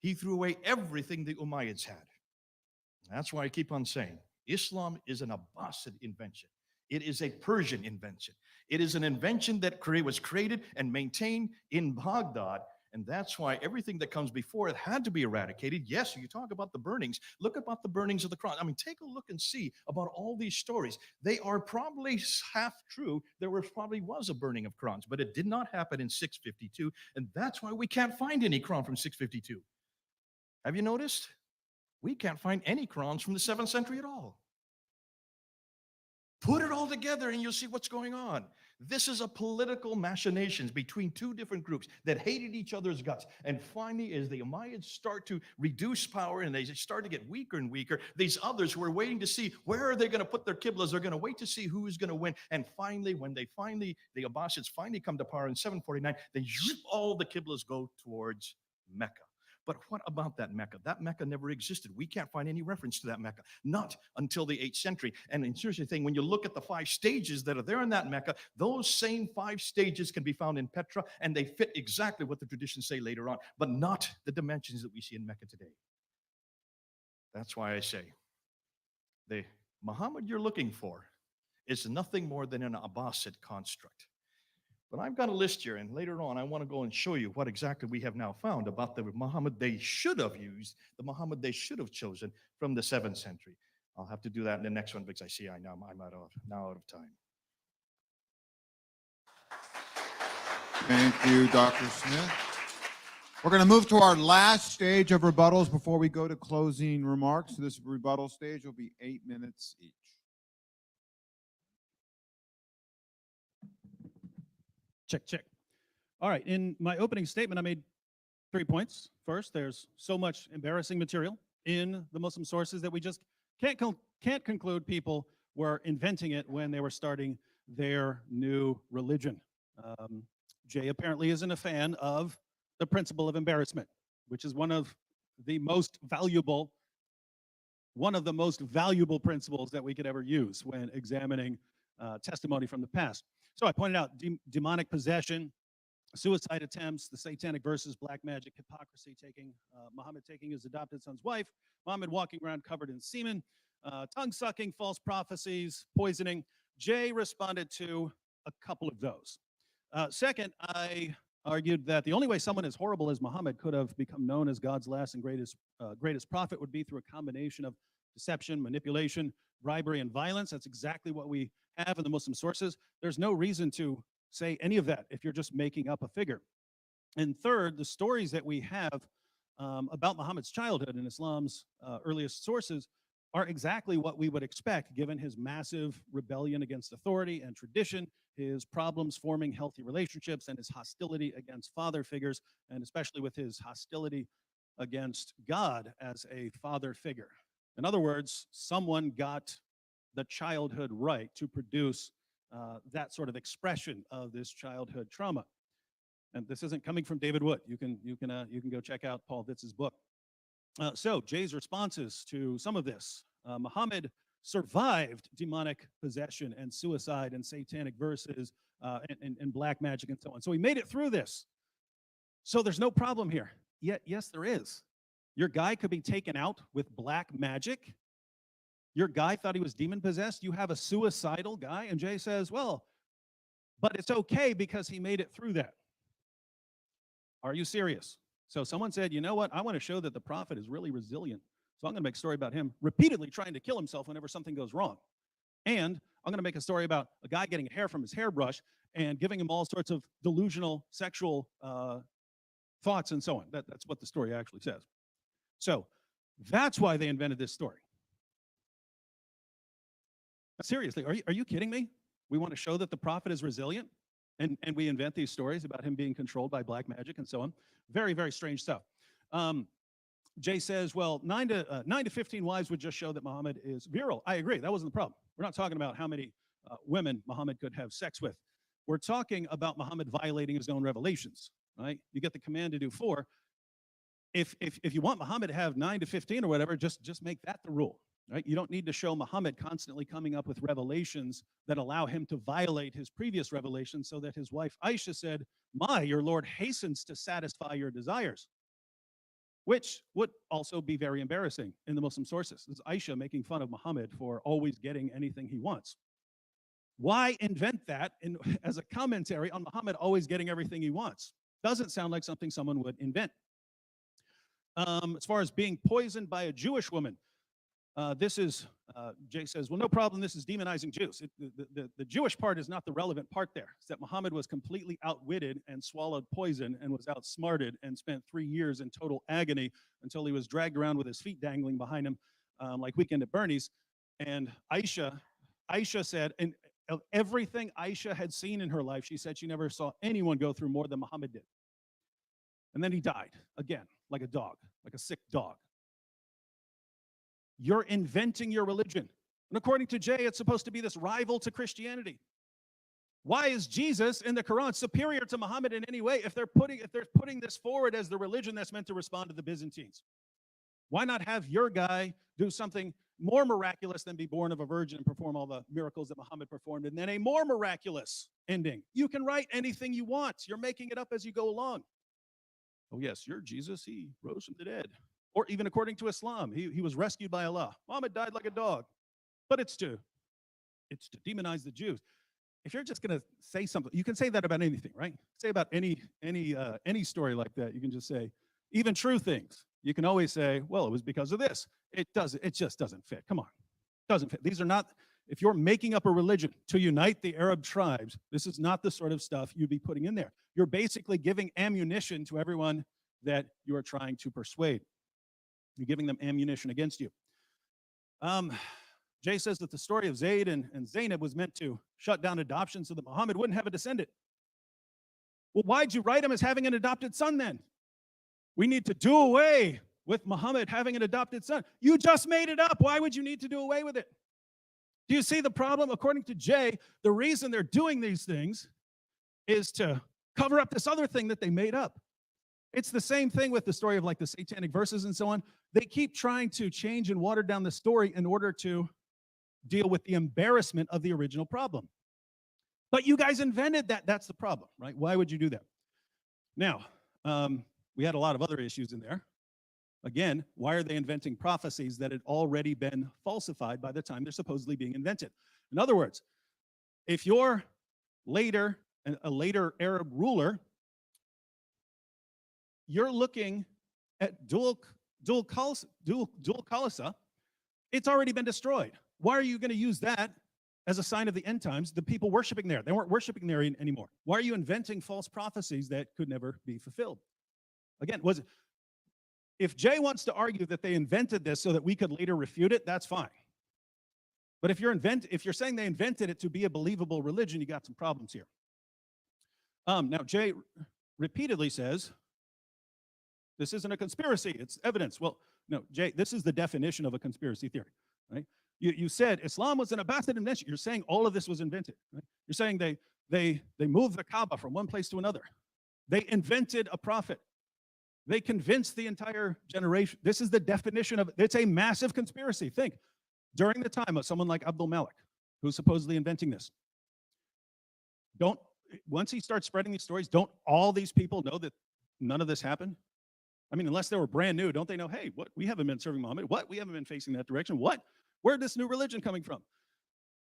He threw away everything the Umayyads had. That's why I keep on saying, Islam is an Abbasid invention. It is a Persian invention. It is an invention that was created and maintained in Baghdad. And that's why everything that comes before it had to be eradicated. Yes, you talk about the burnings. Look about the burnings of the Quran. I mean, take a look and see about all these stories. They are probably half true. There probably was a burning of Qurans, but it did not happen in 652. And that's why we can't find any Quran from 652. Have you noticed? We can't find any Qurans from the 7th century at all. Put it all together and you'll see what's going on. This is a political machinations between 2 different groups that hated each other's guts. And finally, as the Umayyads start to reduce power and they start to get weaker and weaker, these others who are waiting to see where are they going to put their qiblas, they're going to wait to see who is going to win. And finally, when the Abbasids finally come to power in 749, then all the qiblas go towards Mecca. But what about that Mecca? That Mecca never existed. We can't find any reference to that Mecca, not until the 8th century. And in seriously thing, when you look at the 5 stages that are there in that Mecca, those same 5 stages can be found in Petra, and they fit exactly what the traditions say later on, but not the dimensions that we see in Mecca today. That's why I say, the Muhammad you're looking for is nothing more than an Abbasid construct. But I've got a list here, and later on I want to go and show you what exactly we have now found about the Muhammad they should have used, the Muhammad they should have chosen from the 7th century. I'll have to do that in the next one because I see I'm out of time. Thank you, Dr. Smith. We're going to move to our last stage of rebuttals before we go to closing remarks. So this rebuttal stage will be 8 minutes each. Check, check. All right, in my opening statement, I made 3 points. First, there's so much embarrassing material in the Muslim sources that we just can't conclude people were inventing it when they were starting their new religion. Jay apparently isn't a fan of the principle of embarrassment, which is one of the most valuable principles that we could ever use when examining testimony from the past. So I pointed out demonic possession, suicide attempts, the satanic verses, black magic, hypocrisy, Muhammad taking his adopted son's wife, Muhammad walking around covered in semen, tongue-sucking, false prophecies, poisoning. Jay responded to a couple of those. Second, I argued that the only way someone as horrible as Muhammad could have become known as God's last and greatest prophet would be through a combination of deception, manipulation, bribery, and violence. That's exactly what we have in the Muslim sources. There's no reason to say any of that if you're just making up a figure. And third, the stories that we have about Muhammad's childhood in Islam's earliest sources are exactly what we would expect given his massive rebellion against authority and tradition, his problems forming healthy relationships, and his hostility against father figures, and especially with his hostility against God as a father figure. In other words, someone got the childhood right to produce that sort of expression of this childhood trauma. And this isn't coming from David Wood. You can go check out Paul Vitz's book. So Jay's responses to some of this. Muhammad survived demonic possession and suicide and satanic verses and black magic and so on. So he made it through this. So there's no problem here. Yet, yes, there is. Your guy could be taken out with black magic. Your guy thought he was demon possessed. You have a suicidal guy. And Jay says, well, but it's okay because he made it through that. Are you serious? So someone said, you know what? I want to show that the prophet is really resilient. So I'm going to make a story about him repeatedly trying to kill himself whenever something goes wrong. And I'm going to make a story about a guy getting hair from his hairbrush and giving him all sorts of delusional sexual thoughts and so on. That's what the story actually says. So that's why they invented this story. Seriously, are you kidding me? We want to show that the prophet is resilient, and we invent these stories about him being controlled by black magic and so on. Very, very strange stuff. Jay says, well, 9 to 15 wives would just show that Muhammad is virile. I agree. That wasn't the problem. We're not talking about how many women Muhammad could have sex with. We're talking about Muhammad violating his own revelations, right? You get the command to do 4. If you want Muhammad to have 9 to 15 or whatever, just make that the rule, right? You don't need to show Muhammad constantly coming up with revelations that allow him to violate his previous revelations so that his wife Aisha said, your Lord hastens to satisfy your desires, which would also be very embarrassing in the Muslim sources. This is Aisha making fun of Muhammad for always getting anything he wants. Why invent that as a commentary on Muhammad always getting everything he wants? Doesn't sound like something someone would invent. As far as being poisoned by a Jewish woman, Jay says, well, no problem, this is demonizing Jews. The Jewish part is not the relevant part there. It's that Muhammad was completely outwitted and swallowed poison and was outsmarted and spent 3 years in total agony until he was dragged around with his feet dangling behind him like Weekend at Bernie's. And Aisha said, and of everything Aisha had seen in her life, she said she never saw anyone go through more than Muhammad did. And then he died again, like a dog, like a sick dog. You're inventing your religion. And according to Jay, it's supposed to be this rival to Christianity. Why is Jesus in the Quran superior to Muhammad in any way if they're putting this forward as the religion that's meant to respond to the Byzantines? Why not have your guy do something more miraculous than be born of a virgin and perform all the miracles that Muhammad performed, and then a more miraculous ending? You can write anything you want. You're making it up as you go along. Oh yes, you're Jesus, he rose from the dead. Or even according to Islam, he was rescued by Allah. Muhammad died like a dog. But it's to demonize the Jews. If you're just going to say something, you can say that about anything, right? Say about any story like that. You can just say, even true things. You can always say, well, it was because of this. It just doesn't fit. Come on. It doesn't fit. These are not, if you're making up a religion to unite the Arab tribes, this is not the sort of stuff you'd be putting in there. You're basically giving ammunition to everyone that you are trying to persuade. You're giving them ammunition against you. Jay says that the story of Zayd and Zainab was meant to shut down adoption so that Muhammad wouldn't have a descendant. Well, why'd you write him as having an adopted son then? We need to do away with Muhammad having an adopted son. You just made it up. Why would you need to do away with it? Do you see the problem? According to Jay, the reason they're doing these things is to cover up this other thing that they made up. It's the same thing with the story of like the satanic verses and so on. They keep trying to change and water down the story in order to deal with the embarrassment of the original problem. But you guys invented that. That's the problem, right? Why would you do that? Now, we had a lot of other issues in there. Again, why are they inventing prophecies that had already been falsified by the time they're supposedly being invented? In other words, if you're a later Arab ruler, you're looking at dual Khalsa, it's already been destroyed. Why are you going to use that as a sign of the end times? The people worshiping there, they weren't worshiping there anymore. Why are you inventing false prophecies that could never be fulfilled? Again, if Jay wants to argue that they invented this so that we could later refute it, that's fine. But if you're saying they invented it to be a believable religion, you got some problems here. Now, Jay repeatedly says, this isn't a conspiracy, it's evidence. Well, no, Jay, this is the definition of a conspiracy theory, right? You said Islam was an Abbasid invention. You're saying all of this was invented, right? You're saying they moved the Kaaba from one place to another. They invented a prophet. They convinced the entire generation. This is the definition of it's a massive conspiracy. Think, during the time of someone like Abdul Malik, who's supposedly inventing this. Once he starts spreading these stories, don't all these people know that none of this happened? I mean, unless they were brand new, don't they know, hey, what, we haven't been serving Muhammad. What, we haven't been facing that direction. What, where'd this new religion coming from?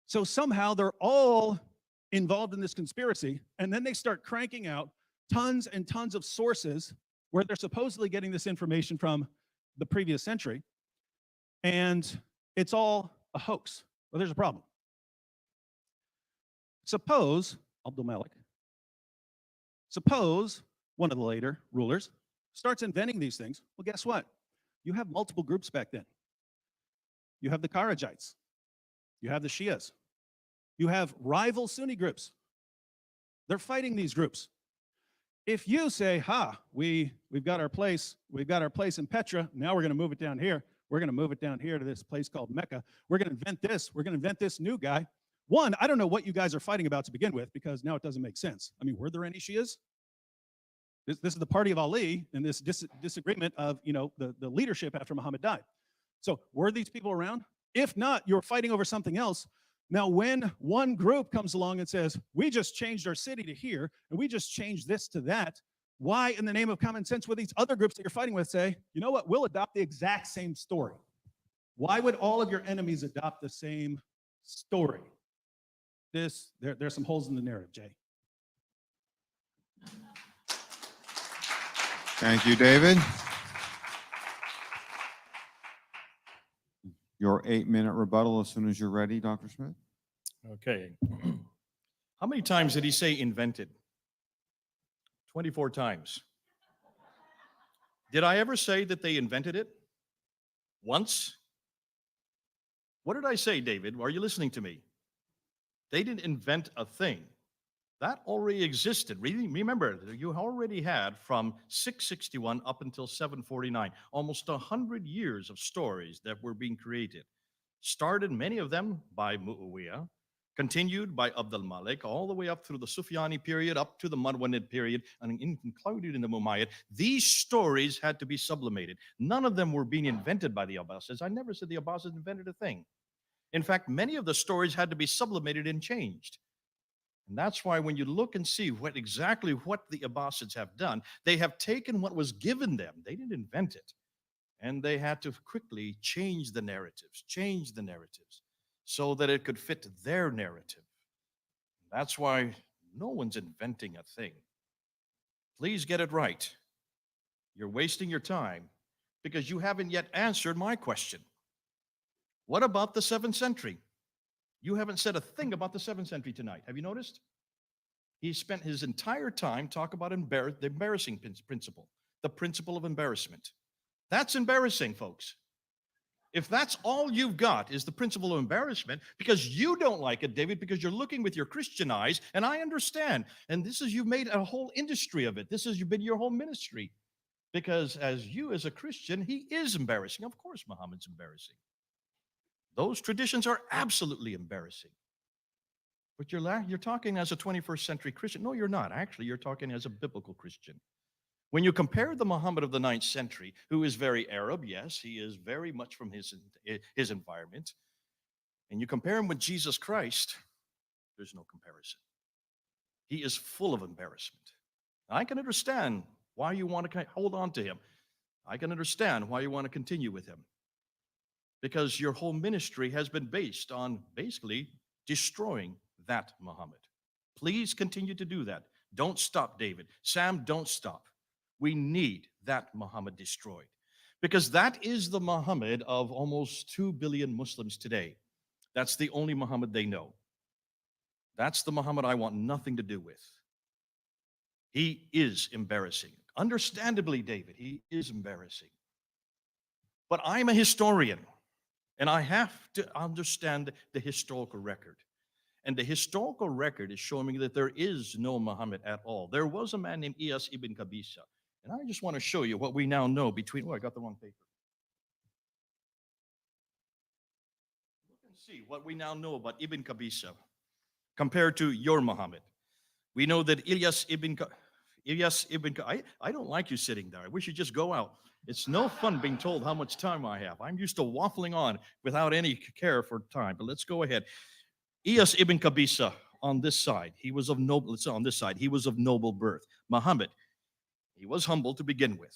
So somehow they're all involved in this conspiracy, and then they start cranking out tons and tons of sources where they're supposedly getting this information from the previous century, and it's all a hoax. Well, there's a problem. Suppose one of the later rulers starts inventing these things. Well, guess what? You have multiple groups back then. You have the Kharijites. You have the Shias. You have rival Sunni groups. They're fighting these groups. If you say, we've got our place in Petra, now we're going to move it down here. We're going to move it down here to this place called Mecca. We're going to invent this. We're going to invent this new guy. One, I don't know what you guys are fighting about to begin with, because now it doesn't make sense. I mean, were there any Shias? This is the party of Ali and this disagreement of, the leadership after Muhammad died. So were these people around? If not, you're fighting over something else. Now, when one group comes along and says, we just changed our city to here, and we just changed this to that, why in the name of common sense would these other groups that you're fighting with say, you know what, we'll adopt the exact same story? Why would all of your enemies adopt the same story? There's some holes in the narrative, Jay. Thank you, David. Your 8-minute rebuttal as soon as you're ready, Dr. Smith. Okay. How many times did he say invented? 24 times. Did I ever say that they invented it? Once? What did I say, David? Are you listening to me? They didn't invent a thing. That already existed. Remember, you already had from 661 up until 749, almost 100 years of stories that were being created. Started, many of them, by Muawiyah, continued by Abdul Malik, all the way up through the Sufyani period, up to the Marwanid period, and included in the Umayyad. These stories had to be sublimated. None of them were being invented by the Abbasids. I never said the Abbasids invented a thing. In fact, many of the stories had to be sublimated and changed. And that's why when you look and see exactly what the Abbasids have done, they have taken what was given them. They didn't invent it. And they had to quickly change the narratives, so that it could fit their narrative. That's why no one's inventing a thing. Please get it right. You're wasting your time because you haven't yet answered my question. What about the 7th century? You haven't said a thing about the 7th century tonight. Have you noticed? He spent his entire time talking about the embarrassing principle, the principle of embarrassment. That's embarrassing, folks. If that's all you've got is the principle of embarrassment, because you don't like it, David, because you're looking with your Christian eyes, and I understand. And you've made a whole industry of it. You've been your whole ministry. Because as a Christian, he is embarrassing. Of course, Muhammad's embarrassing. Those traditions are absolutely embarrassing. But you're talking as a 21st century Christian. No, you're not. Actually, you're talking as a biblical Christian. When you compare the Muhammad of the 9th century, who is very Arab, yes, he is very much from his environment, and you compare him with Jesus Christ, there's no comparison. He is full of embarrassment. I can understand why you want to hold on to him. I can understand why you want to continue with him. Because your whole ministry has been based on basically destroying that Muhammad. Please continue to do that. Don't stop, David. Sam, don't stop. We need that Muhammad destroyed. Because that is the Muhammad of almost 2 billion Muslims today. That's the only Muhammad they know. That's the Muhammad I want nothing to do with. He is embarrassing. Understandably, David, he is embarrassing. But I'm a historian, and I have to understand the historical record. And the historical record is showing me that there is no Muhammad at all. There was a man named Iyas ibn Qabisa. And I just want to show you what we now know between, oh, I got the wrong paper. Look and see what we now know about Ibn Qabisa compared to your Muhammad. We know that Iyas ibn I don't like you sitting there. I wish you'd just go out. It's no fun being told how much time I have. I'm used to waffling on without any care for time, but let's go ahead. Iyas ibn Qabisa on this side, he was of noble, it's on this side, he was of noble birth. Muhammad, he was humble to begin with.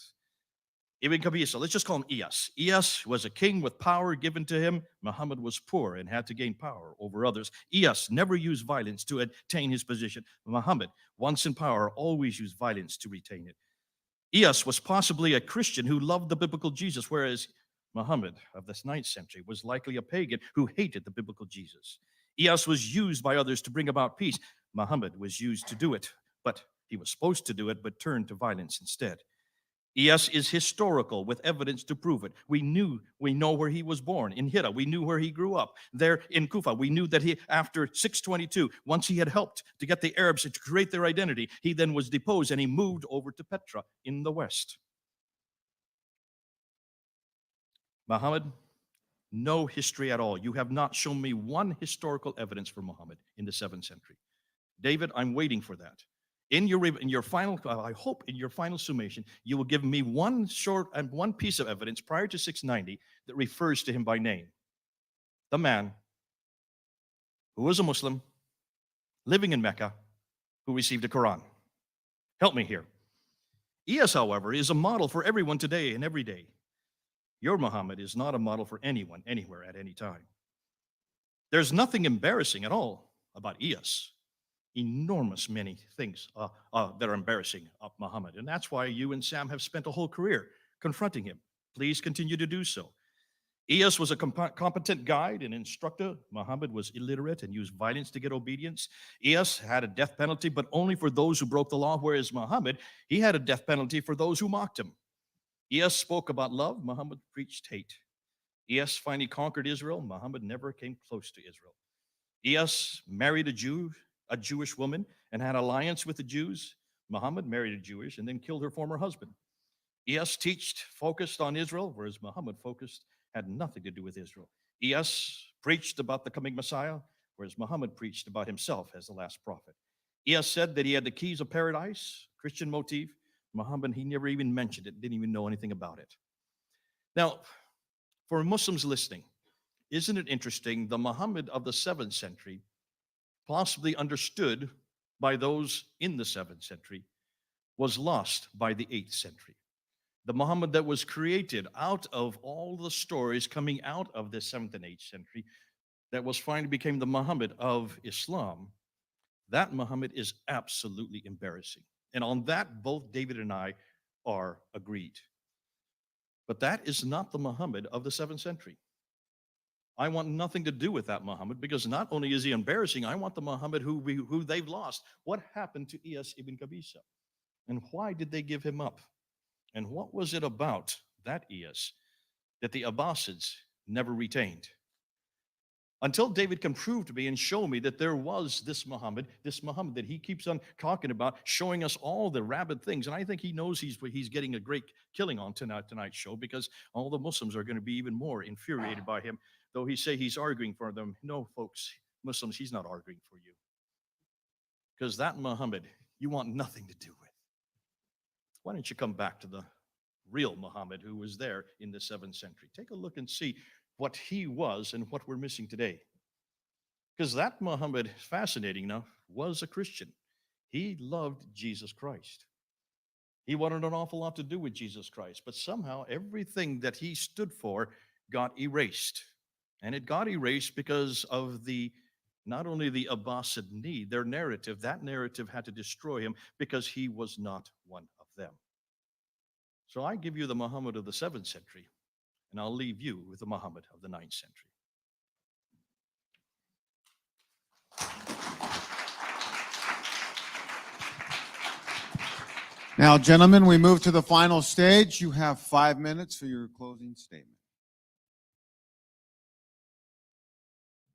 Ibn Qabisa, let's just call him Iyas. Iyas was a king with power given to him. Muhammad was poor and had to gain power over others. Iyas never used violence to attain his position. Muhammad, once in power, always used violence to retain it. Iyas was possibly a Christian who loved the biblical Jesus, whereas Muhammad of the 9th century was likely a pagan who hated the biblical Jesus. Iyas was used by others to bring about peace. Muhammad was used to do it, but he was supposed to do it, but turned to violence instead. Iyas is historical with evidence to prove it. We know where he was born, in Hira. We knew where he grew up. There in Kufa, we knew that he, after 622, once he had helped to get the Arabs to create their identity, he then was deposed and he moved over to Petra in the west. Muhammad, no history at all. You have not shown me one historical evidence for Muhammad in the 7th century. David, I'm waiting for that. In your final, I hope in your final summation, you will give me one piece of evidence prior to 690 that refers to him by name. The man who was a Muslim, living in Mecca, who received a Quran. Help me here. Iyas, however, is a model for everyone today and every day. Your Muhammad is not a model for anyone, anywhere, at any time. There's nothing embarrassing at all about Iyas. Enormous many things that are embarrassing of Muhammad. And that's why you and Sam have spent a whole career confronting him. Please continue to do so. Iyas was a competent guide and instructor. Muhammad was illiterate and used violence to get obedience. Iyas had a death penalty, but only for those who broke the law, whereas Muhammad, he had a death penalty for those who mocked him. Iyas spoke about love. Muhammad preached hate. Iyas finally conquered Israel. Muhammad never came close to Israel. Iyas married a Jewish woman, and had alliance with the Jews. Muhammad married a Jewish and then killed her former husband. Iyas focused on Israel, whereas Muhammad had nothing to do with Israel. Iyas preached about the coming Messiah, whereas Muhammad preached about himself as the last prophet. Iyas said that he had the keys of paradise, Christian motif. Muhammad, he never even mentioned it, didn't even know anything about it. Now, for Muslims listening, isn't it interesting? The Muhammad of the 7th century, possibly understood by those in the 7th century, was lost by the 8th century. The Muhammad that was created out of all the stories coming out of the 7th and 8th century, that was finally became the Muhammad of Islam, that Muhammad is absolutely embarrassing. And on that, both David and I are agreed. But that is not the Muhammad of the 7th century. I want nothing to do with that Muhammad, because not only is he embarrassing, I want the Muhammad who they've lost. What happened to Iyas ibn Qabisa? And why did they give him up? And what was it about that Iyas that the Abbasids never retained? Until David can prove to me and show me that there was this Muhammad that he keeps on talking about, showing us all the rabid things. And I think he knows he's getting a great killing on tonight's show, because all the Muslims are going to be even more infuriated by him, though he say he's arguing for them. No, folks, Muslims, he's not arguing for you. Because that Muhammad, you want nothing to do with. Why don't you come back to the real Muhammad who was there in the 7th century? Take a look and see what he was and what we're missing today. Because that Muhammad, fascinating enough, was a Christian. He loved Jesus Christ. He wanted an awful lot to do with Jesus Christ, but somehow everything that he stood for got erased. And it got erased because of not only the Abbasid need, their narrative, that narrative had to destroy him because he was not one of them. So I give you the Muhammad of the 7th century, and I'll leave you with the Muhammad of the 9th century. Now, gentlemen, we move to the final stage. You have 5 minutes for your closing statement.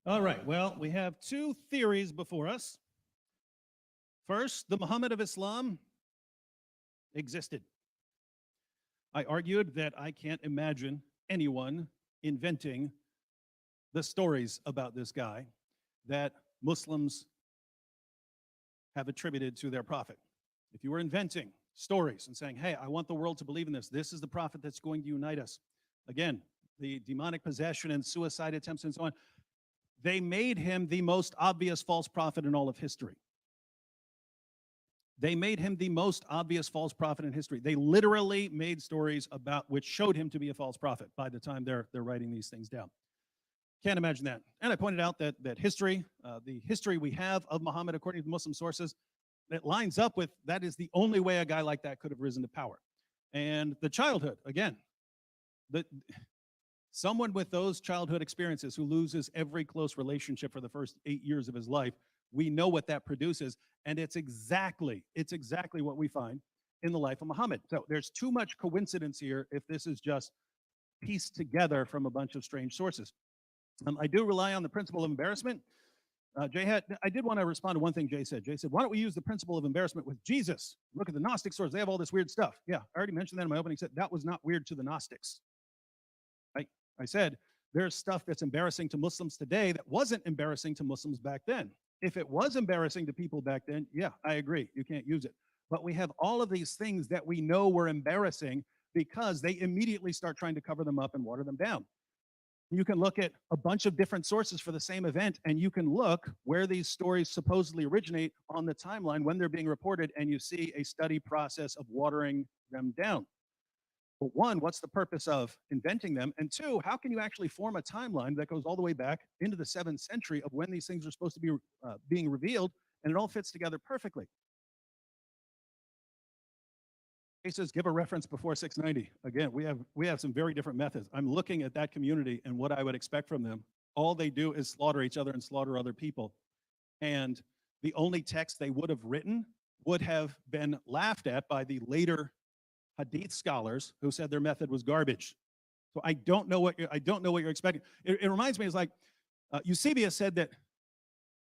All right, well, we have two theories before us. First, the Muhammad of Islam existed. I argued that I can't imagine anyone inventing the stories about this guy that Muslims have attributed to their prophet. If you were inventing stories and saying, hey, I want the world to believe in this, this is the prophet that's going to unite us. Again, the demonic possession and suicide attempts and so on, they made him the most obvious false prophet in all of history. They made him the most obvious false prophet in history. They literally made stories about which showed him to be a false prophet by the time they're writing these things down. Can't imagine that. And I pointed out that history, the history we have of Muhammad according to Muslim sources, that lines up with that is the only way a guy like that could have risen to power. And the childhood, again, someone with those childhood experiences who loses every close relationship for the first 8 years of his life, we know what that produces, and it's exactly what we find in the life of Muhammad. So there's too much coincidence here if this is just pieced together from a bunch of strange sources. I do rely on the principle of embarrassment. I did want to respond to one thing Jay said. Jay said, why don't we use the principle of embarrassment with Jesus? Look at the Gnostic sources. They have all this weird stuff. Yeah, I already mentioned that in my opening. Said that was not weird to the Gnostics. I said, there's stuff that's embarrassing to Muslims today that wasn't embarrassing to Muslims back then. If it was embarrassing to people back then, yeah, I agree. You can't use it. But we have all of these things that we know were embarrassing because they immediately start trying to cover them up and water them down. You can look at a bunch of different sources for the same event, and you can look where these stories supposedly originate on the timeline when they're being reported, and you see a study process of watering them down. But one, what's the purpose of inventing them? And two, how can you actually form a timeline that goes all the way back into the 7th century of when these things are supposed to be being revealed, and it all fits together perfectly? He says, give a reference before 690. Again, we have some very different methods. I'm looking at that community and what I would expect from them. All they do is slaughter each other and slaughter other people. And the only text they would have written would have been laughed at by the later Hadith scholars who said their method was garbage. So I don't know what you're expecting. It reminds me, it's like Eusebius said that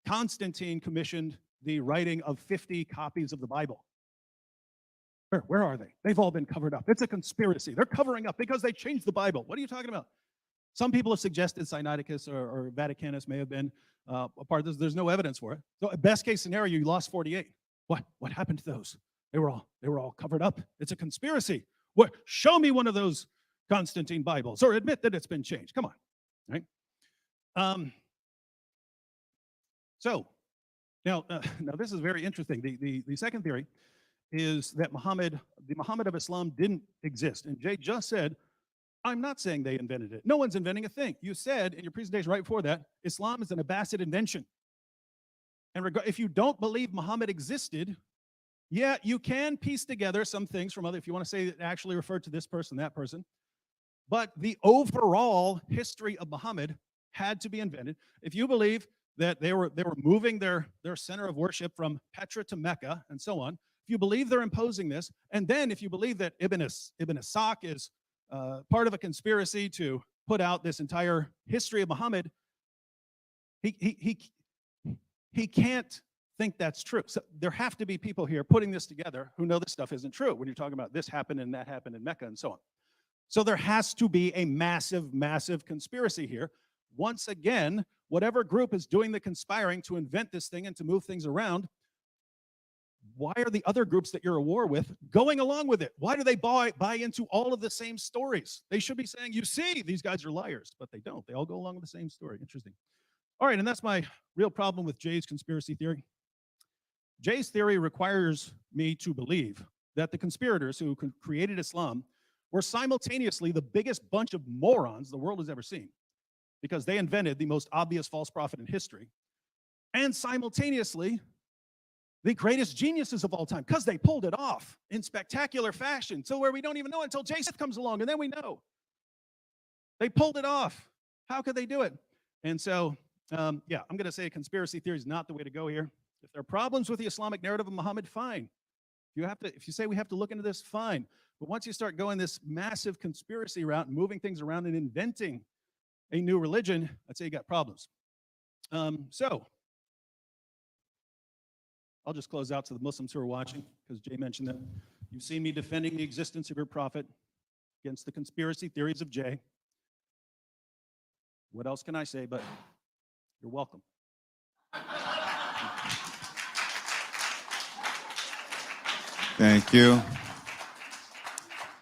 Constantine commissioned the writing of 50 copies of the Bible. Where are they? They've all been covered up. It's a conspiracy. They're covering up because they changed the Bible. What are you talking about? Some people have suggested Sinaiticus or Vaticanus may have been a part of this. There's no evidence for it. So best case scenario, you lost 48. What happened to those? They were all covered up. It's a conspiracy. What? Show me one of those Constantine Bibles, or admit that it's been changed. Come on, right? So now this is very interesting. The second theory is that the Muhammad of Islam didn't exist. And Jay just said, I'm not saying they invented it. No one's inventing a thing. You said in your presentation right before that, Islam is an Abbasid invention. And if you don't believe Muhammad existed, yeah, you can piece together some things from other, if you want to say it actually referred to this person, that person. But the overall history of Muhammad had to be invented. If you believe that they were moving their center of worship from Petra to Mecca and so on, if you believe they're imposing this, and then if you believe that Ibn Ishaq is part of a conspiracy to put out this entire history of Muhammad, He can't think that's true. So there have to be people here putting this together who know this stuff isn't true when you're talking about this happened and that happened in Mecca and so on. So there has to be a massive, massive conspiracy here. Once again, whatever group is doing the conspiring to invent this thing and to move things around, why are the other groups that you're at war with going along with it? Why do they buy into all of the same stories? They should be saying, you see, these guys are liars, but they don't. They all go along with the same story. Interesting. All right, and that's my real problem with Jay's conspiracy theory. Jay's theory requires me to believe that the conspirators who created Islam were simultaneously the biggest bunch of morons the world has ever seen, because they invented the most obvious false prophet in history, and simultaneously the greatest geniuses of all time, because they pulled it off in spectacular fashion, to where we don't even know until Jay Smith comes along, and then we know. They pulled it off. How could they do it? And so, yeah, I'm going to say conspiracy theory is not the way to go here. If there are problems with the Islamic narrative of Muhammad, fine. If you say we have to look into this, fine. But once you start going this massive conspiracy route and moving things around and inventing a new religion, I'd say you got problems. So I'll just close out to the Muslims who are watching, because Jay mentioned that. You've seen me defending the existence of your prophet against the conspiracy theories of Jay. What else can I say? But you're welcome. Thank you.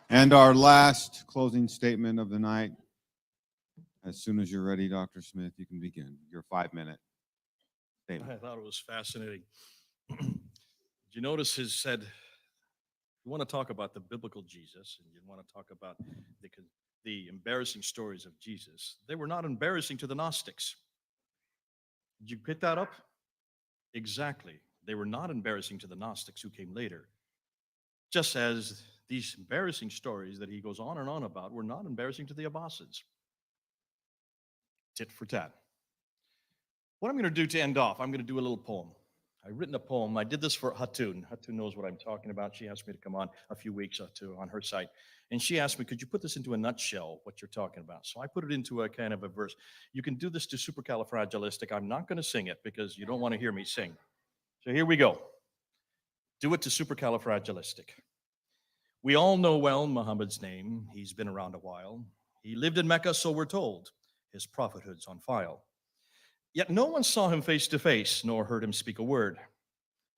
And our last closing statement of the night. As soon as you're ready, Dr. Smith, you can begin your 5-minute statement. I thought it was fascinating. Did you notice his said, you want to talk about the biblical Jesus, and you want to talk about the embarrassing stories of Jesus. They were not embarrassing to the Gnostics. Did you pick that up? Exactly. They were not embarrassing to the Gnostics who came later. Just as these embarrassing stories that he goes on and on about were not embarrassing to the Abbasids. Tit for tat. What I'm going to do to end off, I'm going to do a little poem. I've written a poem. I did this for Hatun. Hatun knows what I'm talking about. She asked me to come on a few weeks on her site. And she asked me, could you put this into a nutshell, what you're talking about? So I put it into a kind of a verse. You can do this to supercalifragilistic. I'm not going to sing it because you don't want to hear me sing. So here we go. Do it to supercalifragilistic. We all know well Muhammad's name. He's been around a while. He lived in Mecca, so we're told. His prophethood's on file. Yet no one saw him face to face, nor heard him speak a word.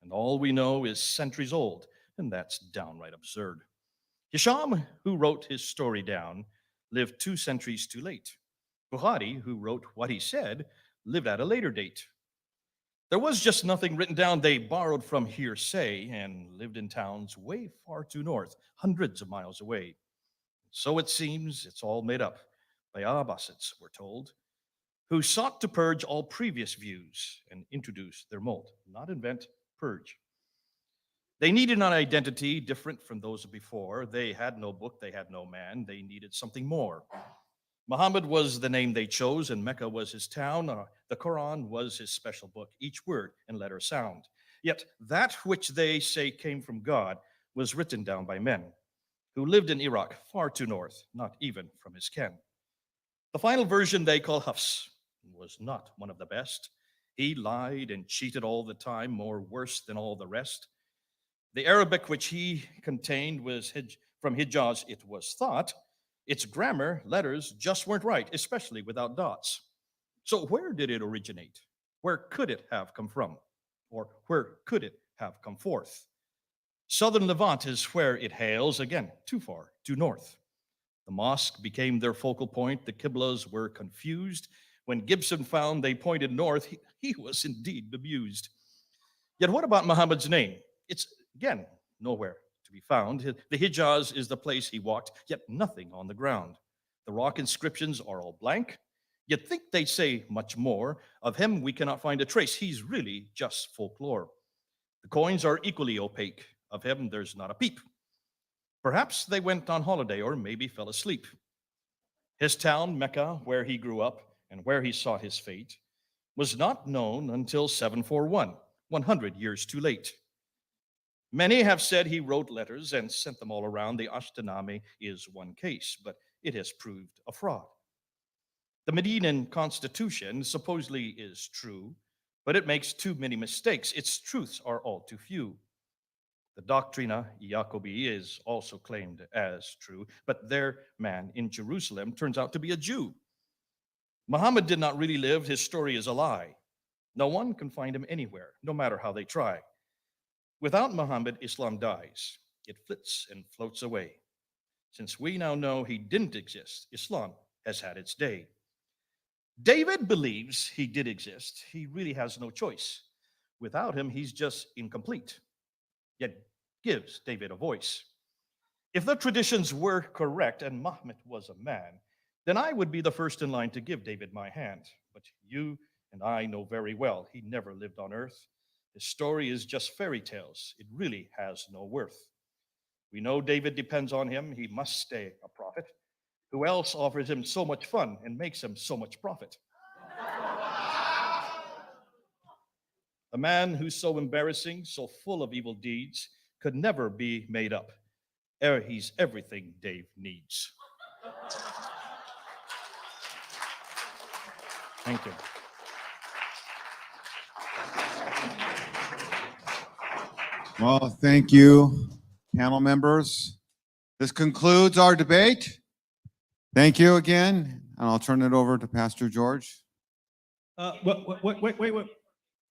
And all we know is centuries old, and that's downright absurd. Hisham, who wrote his story down, lived 2 centuries too late. Bukhari, who wrote what he said, lived at a later date. There was just nothing written down. They borrowed from hearsay and lived in towns way far too north, hundreds of miles away. So it seems it's all made up by Abbasids, we're told, who sought to purge all previous views and introduce their mold, not invent, purge. They needed an identity different from those before. They had no book, they had no man, they needed something more. Muhammad was the name they chose, and Mecca was his town. The Quran was his special book, each word and letter sound. Yet that which they say came from God was written down by men who lived in Iraq, far too north, not even from his ken. The final version they call Hafs was not one of the best. He lied and cheated all the time, more worse than all the rest. The Arabic which he contained was from Hijaz, it was thought. Its grammar, letters just weren't right, especially without dots. So where did it originate? Where could it have come from? Or where could it have come forth? Southern Levant is where it hails, again, too far, too north. The mosque became their focal point. The Qiblas were confused. When Gibson found they pointed north, he was indeed bemused. Yet what about Muhammad's name? It's, again, nowhere to be found. The Hijaz is the place he walked, yet nothing on the ground. The rock inscriptions are all blank. You'd think they'd say much more. Of him, we cannot find a trace. He's really just folklore. The coins are equally opaque. Of him, there's not a peep. Perhaps they went on holiday or maybe fell asleep. His town, Mecca, where he grew up and where he sought his fate, was not known until 741, 100 years too late. Many have said he wrote letters and sent them all around. The Ashtanami is one case, but it has proved a fraud. The Medinan Constitution supposedly is true, but it makes too many mistakes. Its truths are all too few. The Doctrina Jacobi is also claimed as true, but their man in Jerusalem turns out to be a Jew. Muhammad did not really live. His story is a lie. No one can find him anywhere, no matter how they try. Without Muhammad, Islam dies. It flits and floats away. Since we now know he didn't exist, Islam has had its day. David believes he did exist. He really has no choice. Without him, he's just incomplete, yet gives David a voice. If the traditions were correct and Muhammad was a man, then I would be the first in line to give David my hand. But you and I know very well he never lived on earth. His story is just fairy tales. It really has no worth. We know David depends on him. He must stay a prophet. Who else offers him so much fun and makes him so much profit? A man who's so embarrassing, so full of evil deeds, could never be made up. He's everything Dave needs. Thank you. Well, thank you, panel members. This concludes our debate. Thank you again, and I'll turn it over to Pastor George. Wait.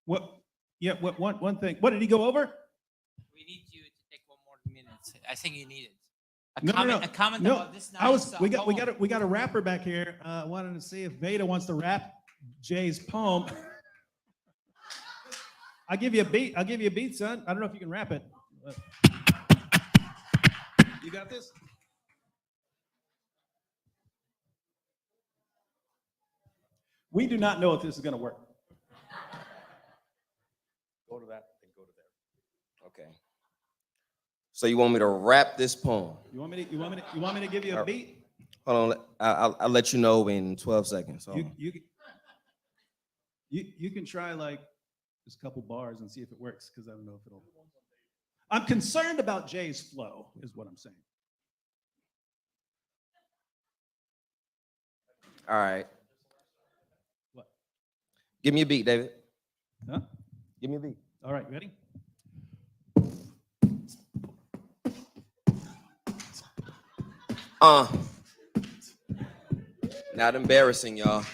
What? Yeah, one thing. What did he go over? We need you to take 1 more minute. I think you need it. No. A comment No, about this now. we got a rapper back here. Wanted to see if Veda wants to rap Jay's poem. I'll give you a beat, son. I don't know if you can rap it. You got this? We do not know if this is going to work. Go to that and go to there. Okay. So you want me to rap this poem? You want me to give you a beat? Hold on. I'll let you know in 12 seconds. Hold on. You can try like just a couple bars and see if it works, because I don't know if it'll. I'm concerned about Jay's flow, is what I'm saying. All right. What? Give me a beat, David. Huh? Give me a beat. All right, ready? Not embarrassing, y'all.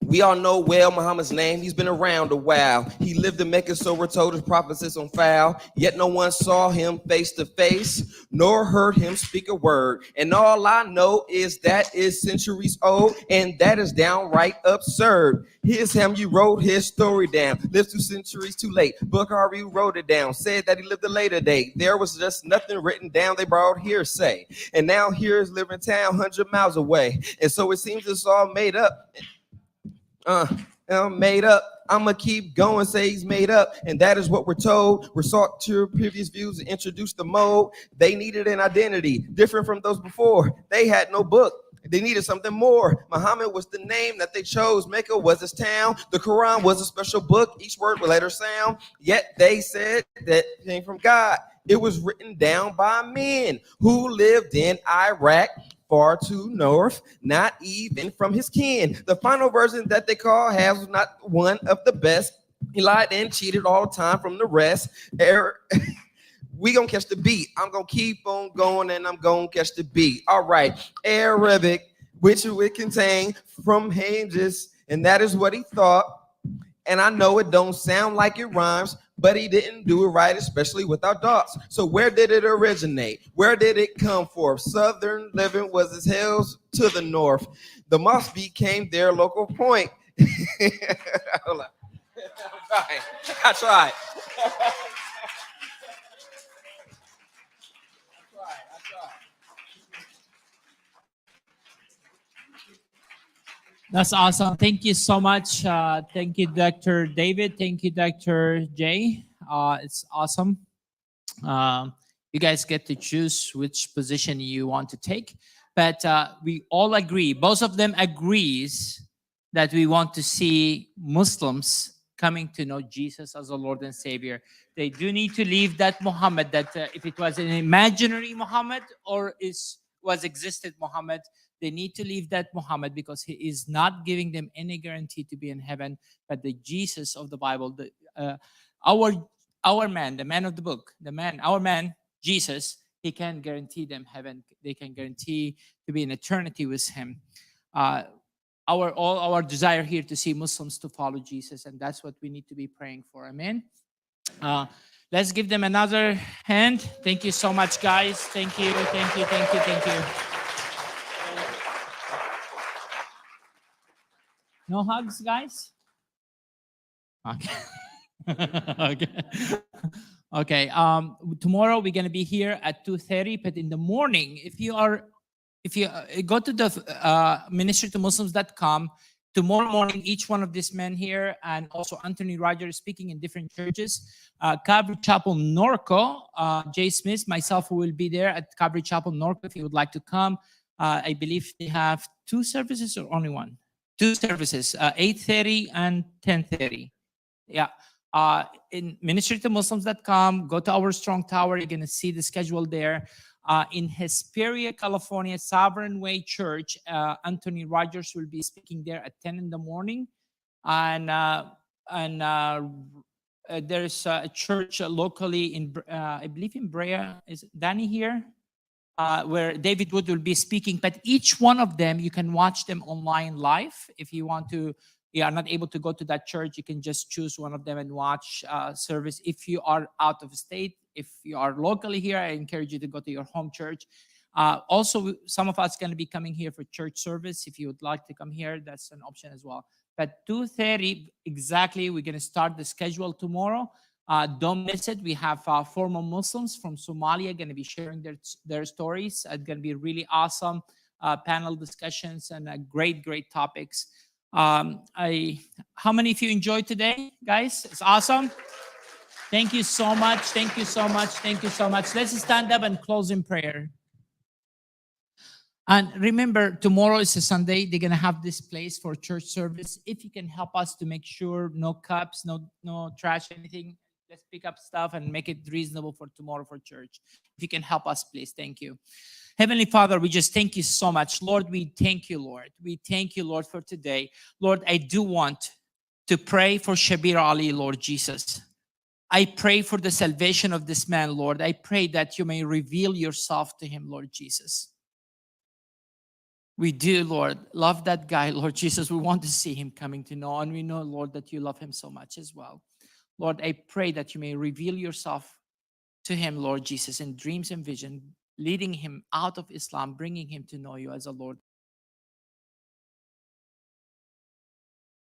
We all know well Muhammad's name. He's been around a while. He lived in Mecca, so we're told his prophecies on file. Yet no one saw him face to face, nor heard him speak a word. And all I know is that is centuries old, and that is downright absurd. Here's him, you wrote his story down. Lived 2 centuries too late. Bukhari wrote it down. Said that he lived a later day. There was just nothing written down. They borrowed hearsay. And now here is living town 100 miles away. And so it seems it's all made up. Made up. I'ma keep going, say he's made up, and that is what we're told. We're sought to previous views and introduce the mode. They needed an identity different from those before. They had no book. They needed something more. Muhammad was the name that they chose. Mecca was his town. The Quran was a special book. Each word would letter sound. Yet they said that it came from God. It was written down by men who lived in Iraq, far too north, not even from his kin. The final version that they call has not one of the best. He lied and cheated all the time from the rest. We gonna catch the beat. I'm gonna keep on going and I'm gonna catch the beat. All right, Arabic, which it would contain from hinges, and that is what he thought. And I know it don't sound like it rhymes, but he didn't do it right, especially without dots. So where did it originate? Where did it come from? Southern living was as hells to the north. The mosque became their local point. Hold on. I tried. That's awesome. Thank you so much. Thank you, Dr. David. Thank you, Dr. Jay. It's awesome. You guys get to choose which position you want to take. But we all agree, both of them agrees that we want to see Muslims coming to know Jesus as a Lord and Savior. They do need to leave that Muhammad, that if it was an imaginary Muhammad or was existed Muhammad, They need to leave that Muhammad because he is not giving them any guarantee to be in heaven. But the Jesus of the Bible, our man, the man of the book, our man, Jesus, he can guarantee them heaven. They can guarantee to be in eternity with him. All our desire here to see Muslims to follow Jesus, and that's what we need to be praying for. Amen. Let's give them another hand. Thank you so much, guys. Thank you, thank you, thank you, thank you. No hugs, guys? Okay. Okay. Okay. Tomorrow we're gonna be here at 2:30, but in the morning, if you go to the ministrytomuslims.com, tomorrow morning, each one of these men here, and also Anthony Rogers speaking in different churches. Calvary Chapel Norco, Jay Smith, myself will be there at Calvary Chapel Norco if you would like to come. I believe they have 2 services or only one? 2 services, 8:30 and 10:30. Yeah. In ministrytomuslims.com, go to our Strong Tower. You're going to see the schedule there. In Hesperia, California, Sovereign Way Church, Anthony Rogers will be speaking there at 10 in the morning. And there's a church locally in, I believe in Brea. Is Danny here? Where David Wood will be speaking. But each one of them, you can watch them online live. If you want to, you are not able to go to that church, you can just choose one of them and watch service. If you are out of state, if you are locally here, I encourage you to go to your home church. Also, some of us going to be coming here for church service. If you would like to come here, that's an option as well. But 2:30 exactly, we're going to start the schedule tomorrow. Don't miss it. We have former Muslims from Somalia going to be sharing their stories. It's going to be really awesome panel discussions and great topics. How many of you enjoyed today, guys? It's awesome. Thank you so much. Thank you so much. Thank you so much. Let's stand up and close in prayer. And remember, tomorrow is a Sunday. They're going to have this place for church service. If you can help us to make sure no cups, no trash, anything, let's pick up stuff and make it reasonable for tomorrow for church. If you can help us, please. Thank you. Heavenly Father, we just thank you so much. Lord, we thank you, Lord. We thank you, Lord, for today. Lord, I do want to pray for Shabir Ali, Lord Jesus. I pray for the salvation of this man, Lord. I pray that you may reveal yourself to him, Lord Jesus. We do, Lord, love that guy, Lord Jesus. We want to see him coming to know, and we know, Lord, that you love him so much as well. Lord, I pray that you may reveal yourself to him, Lord Jesus, in dreams and vision, leading him out of Islam, bringing him to know you as a Lord.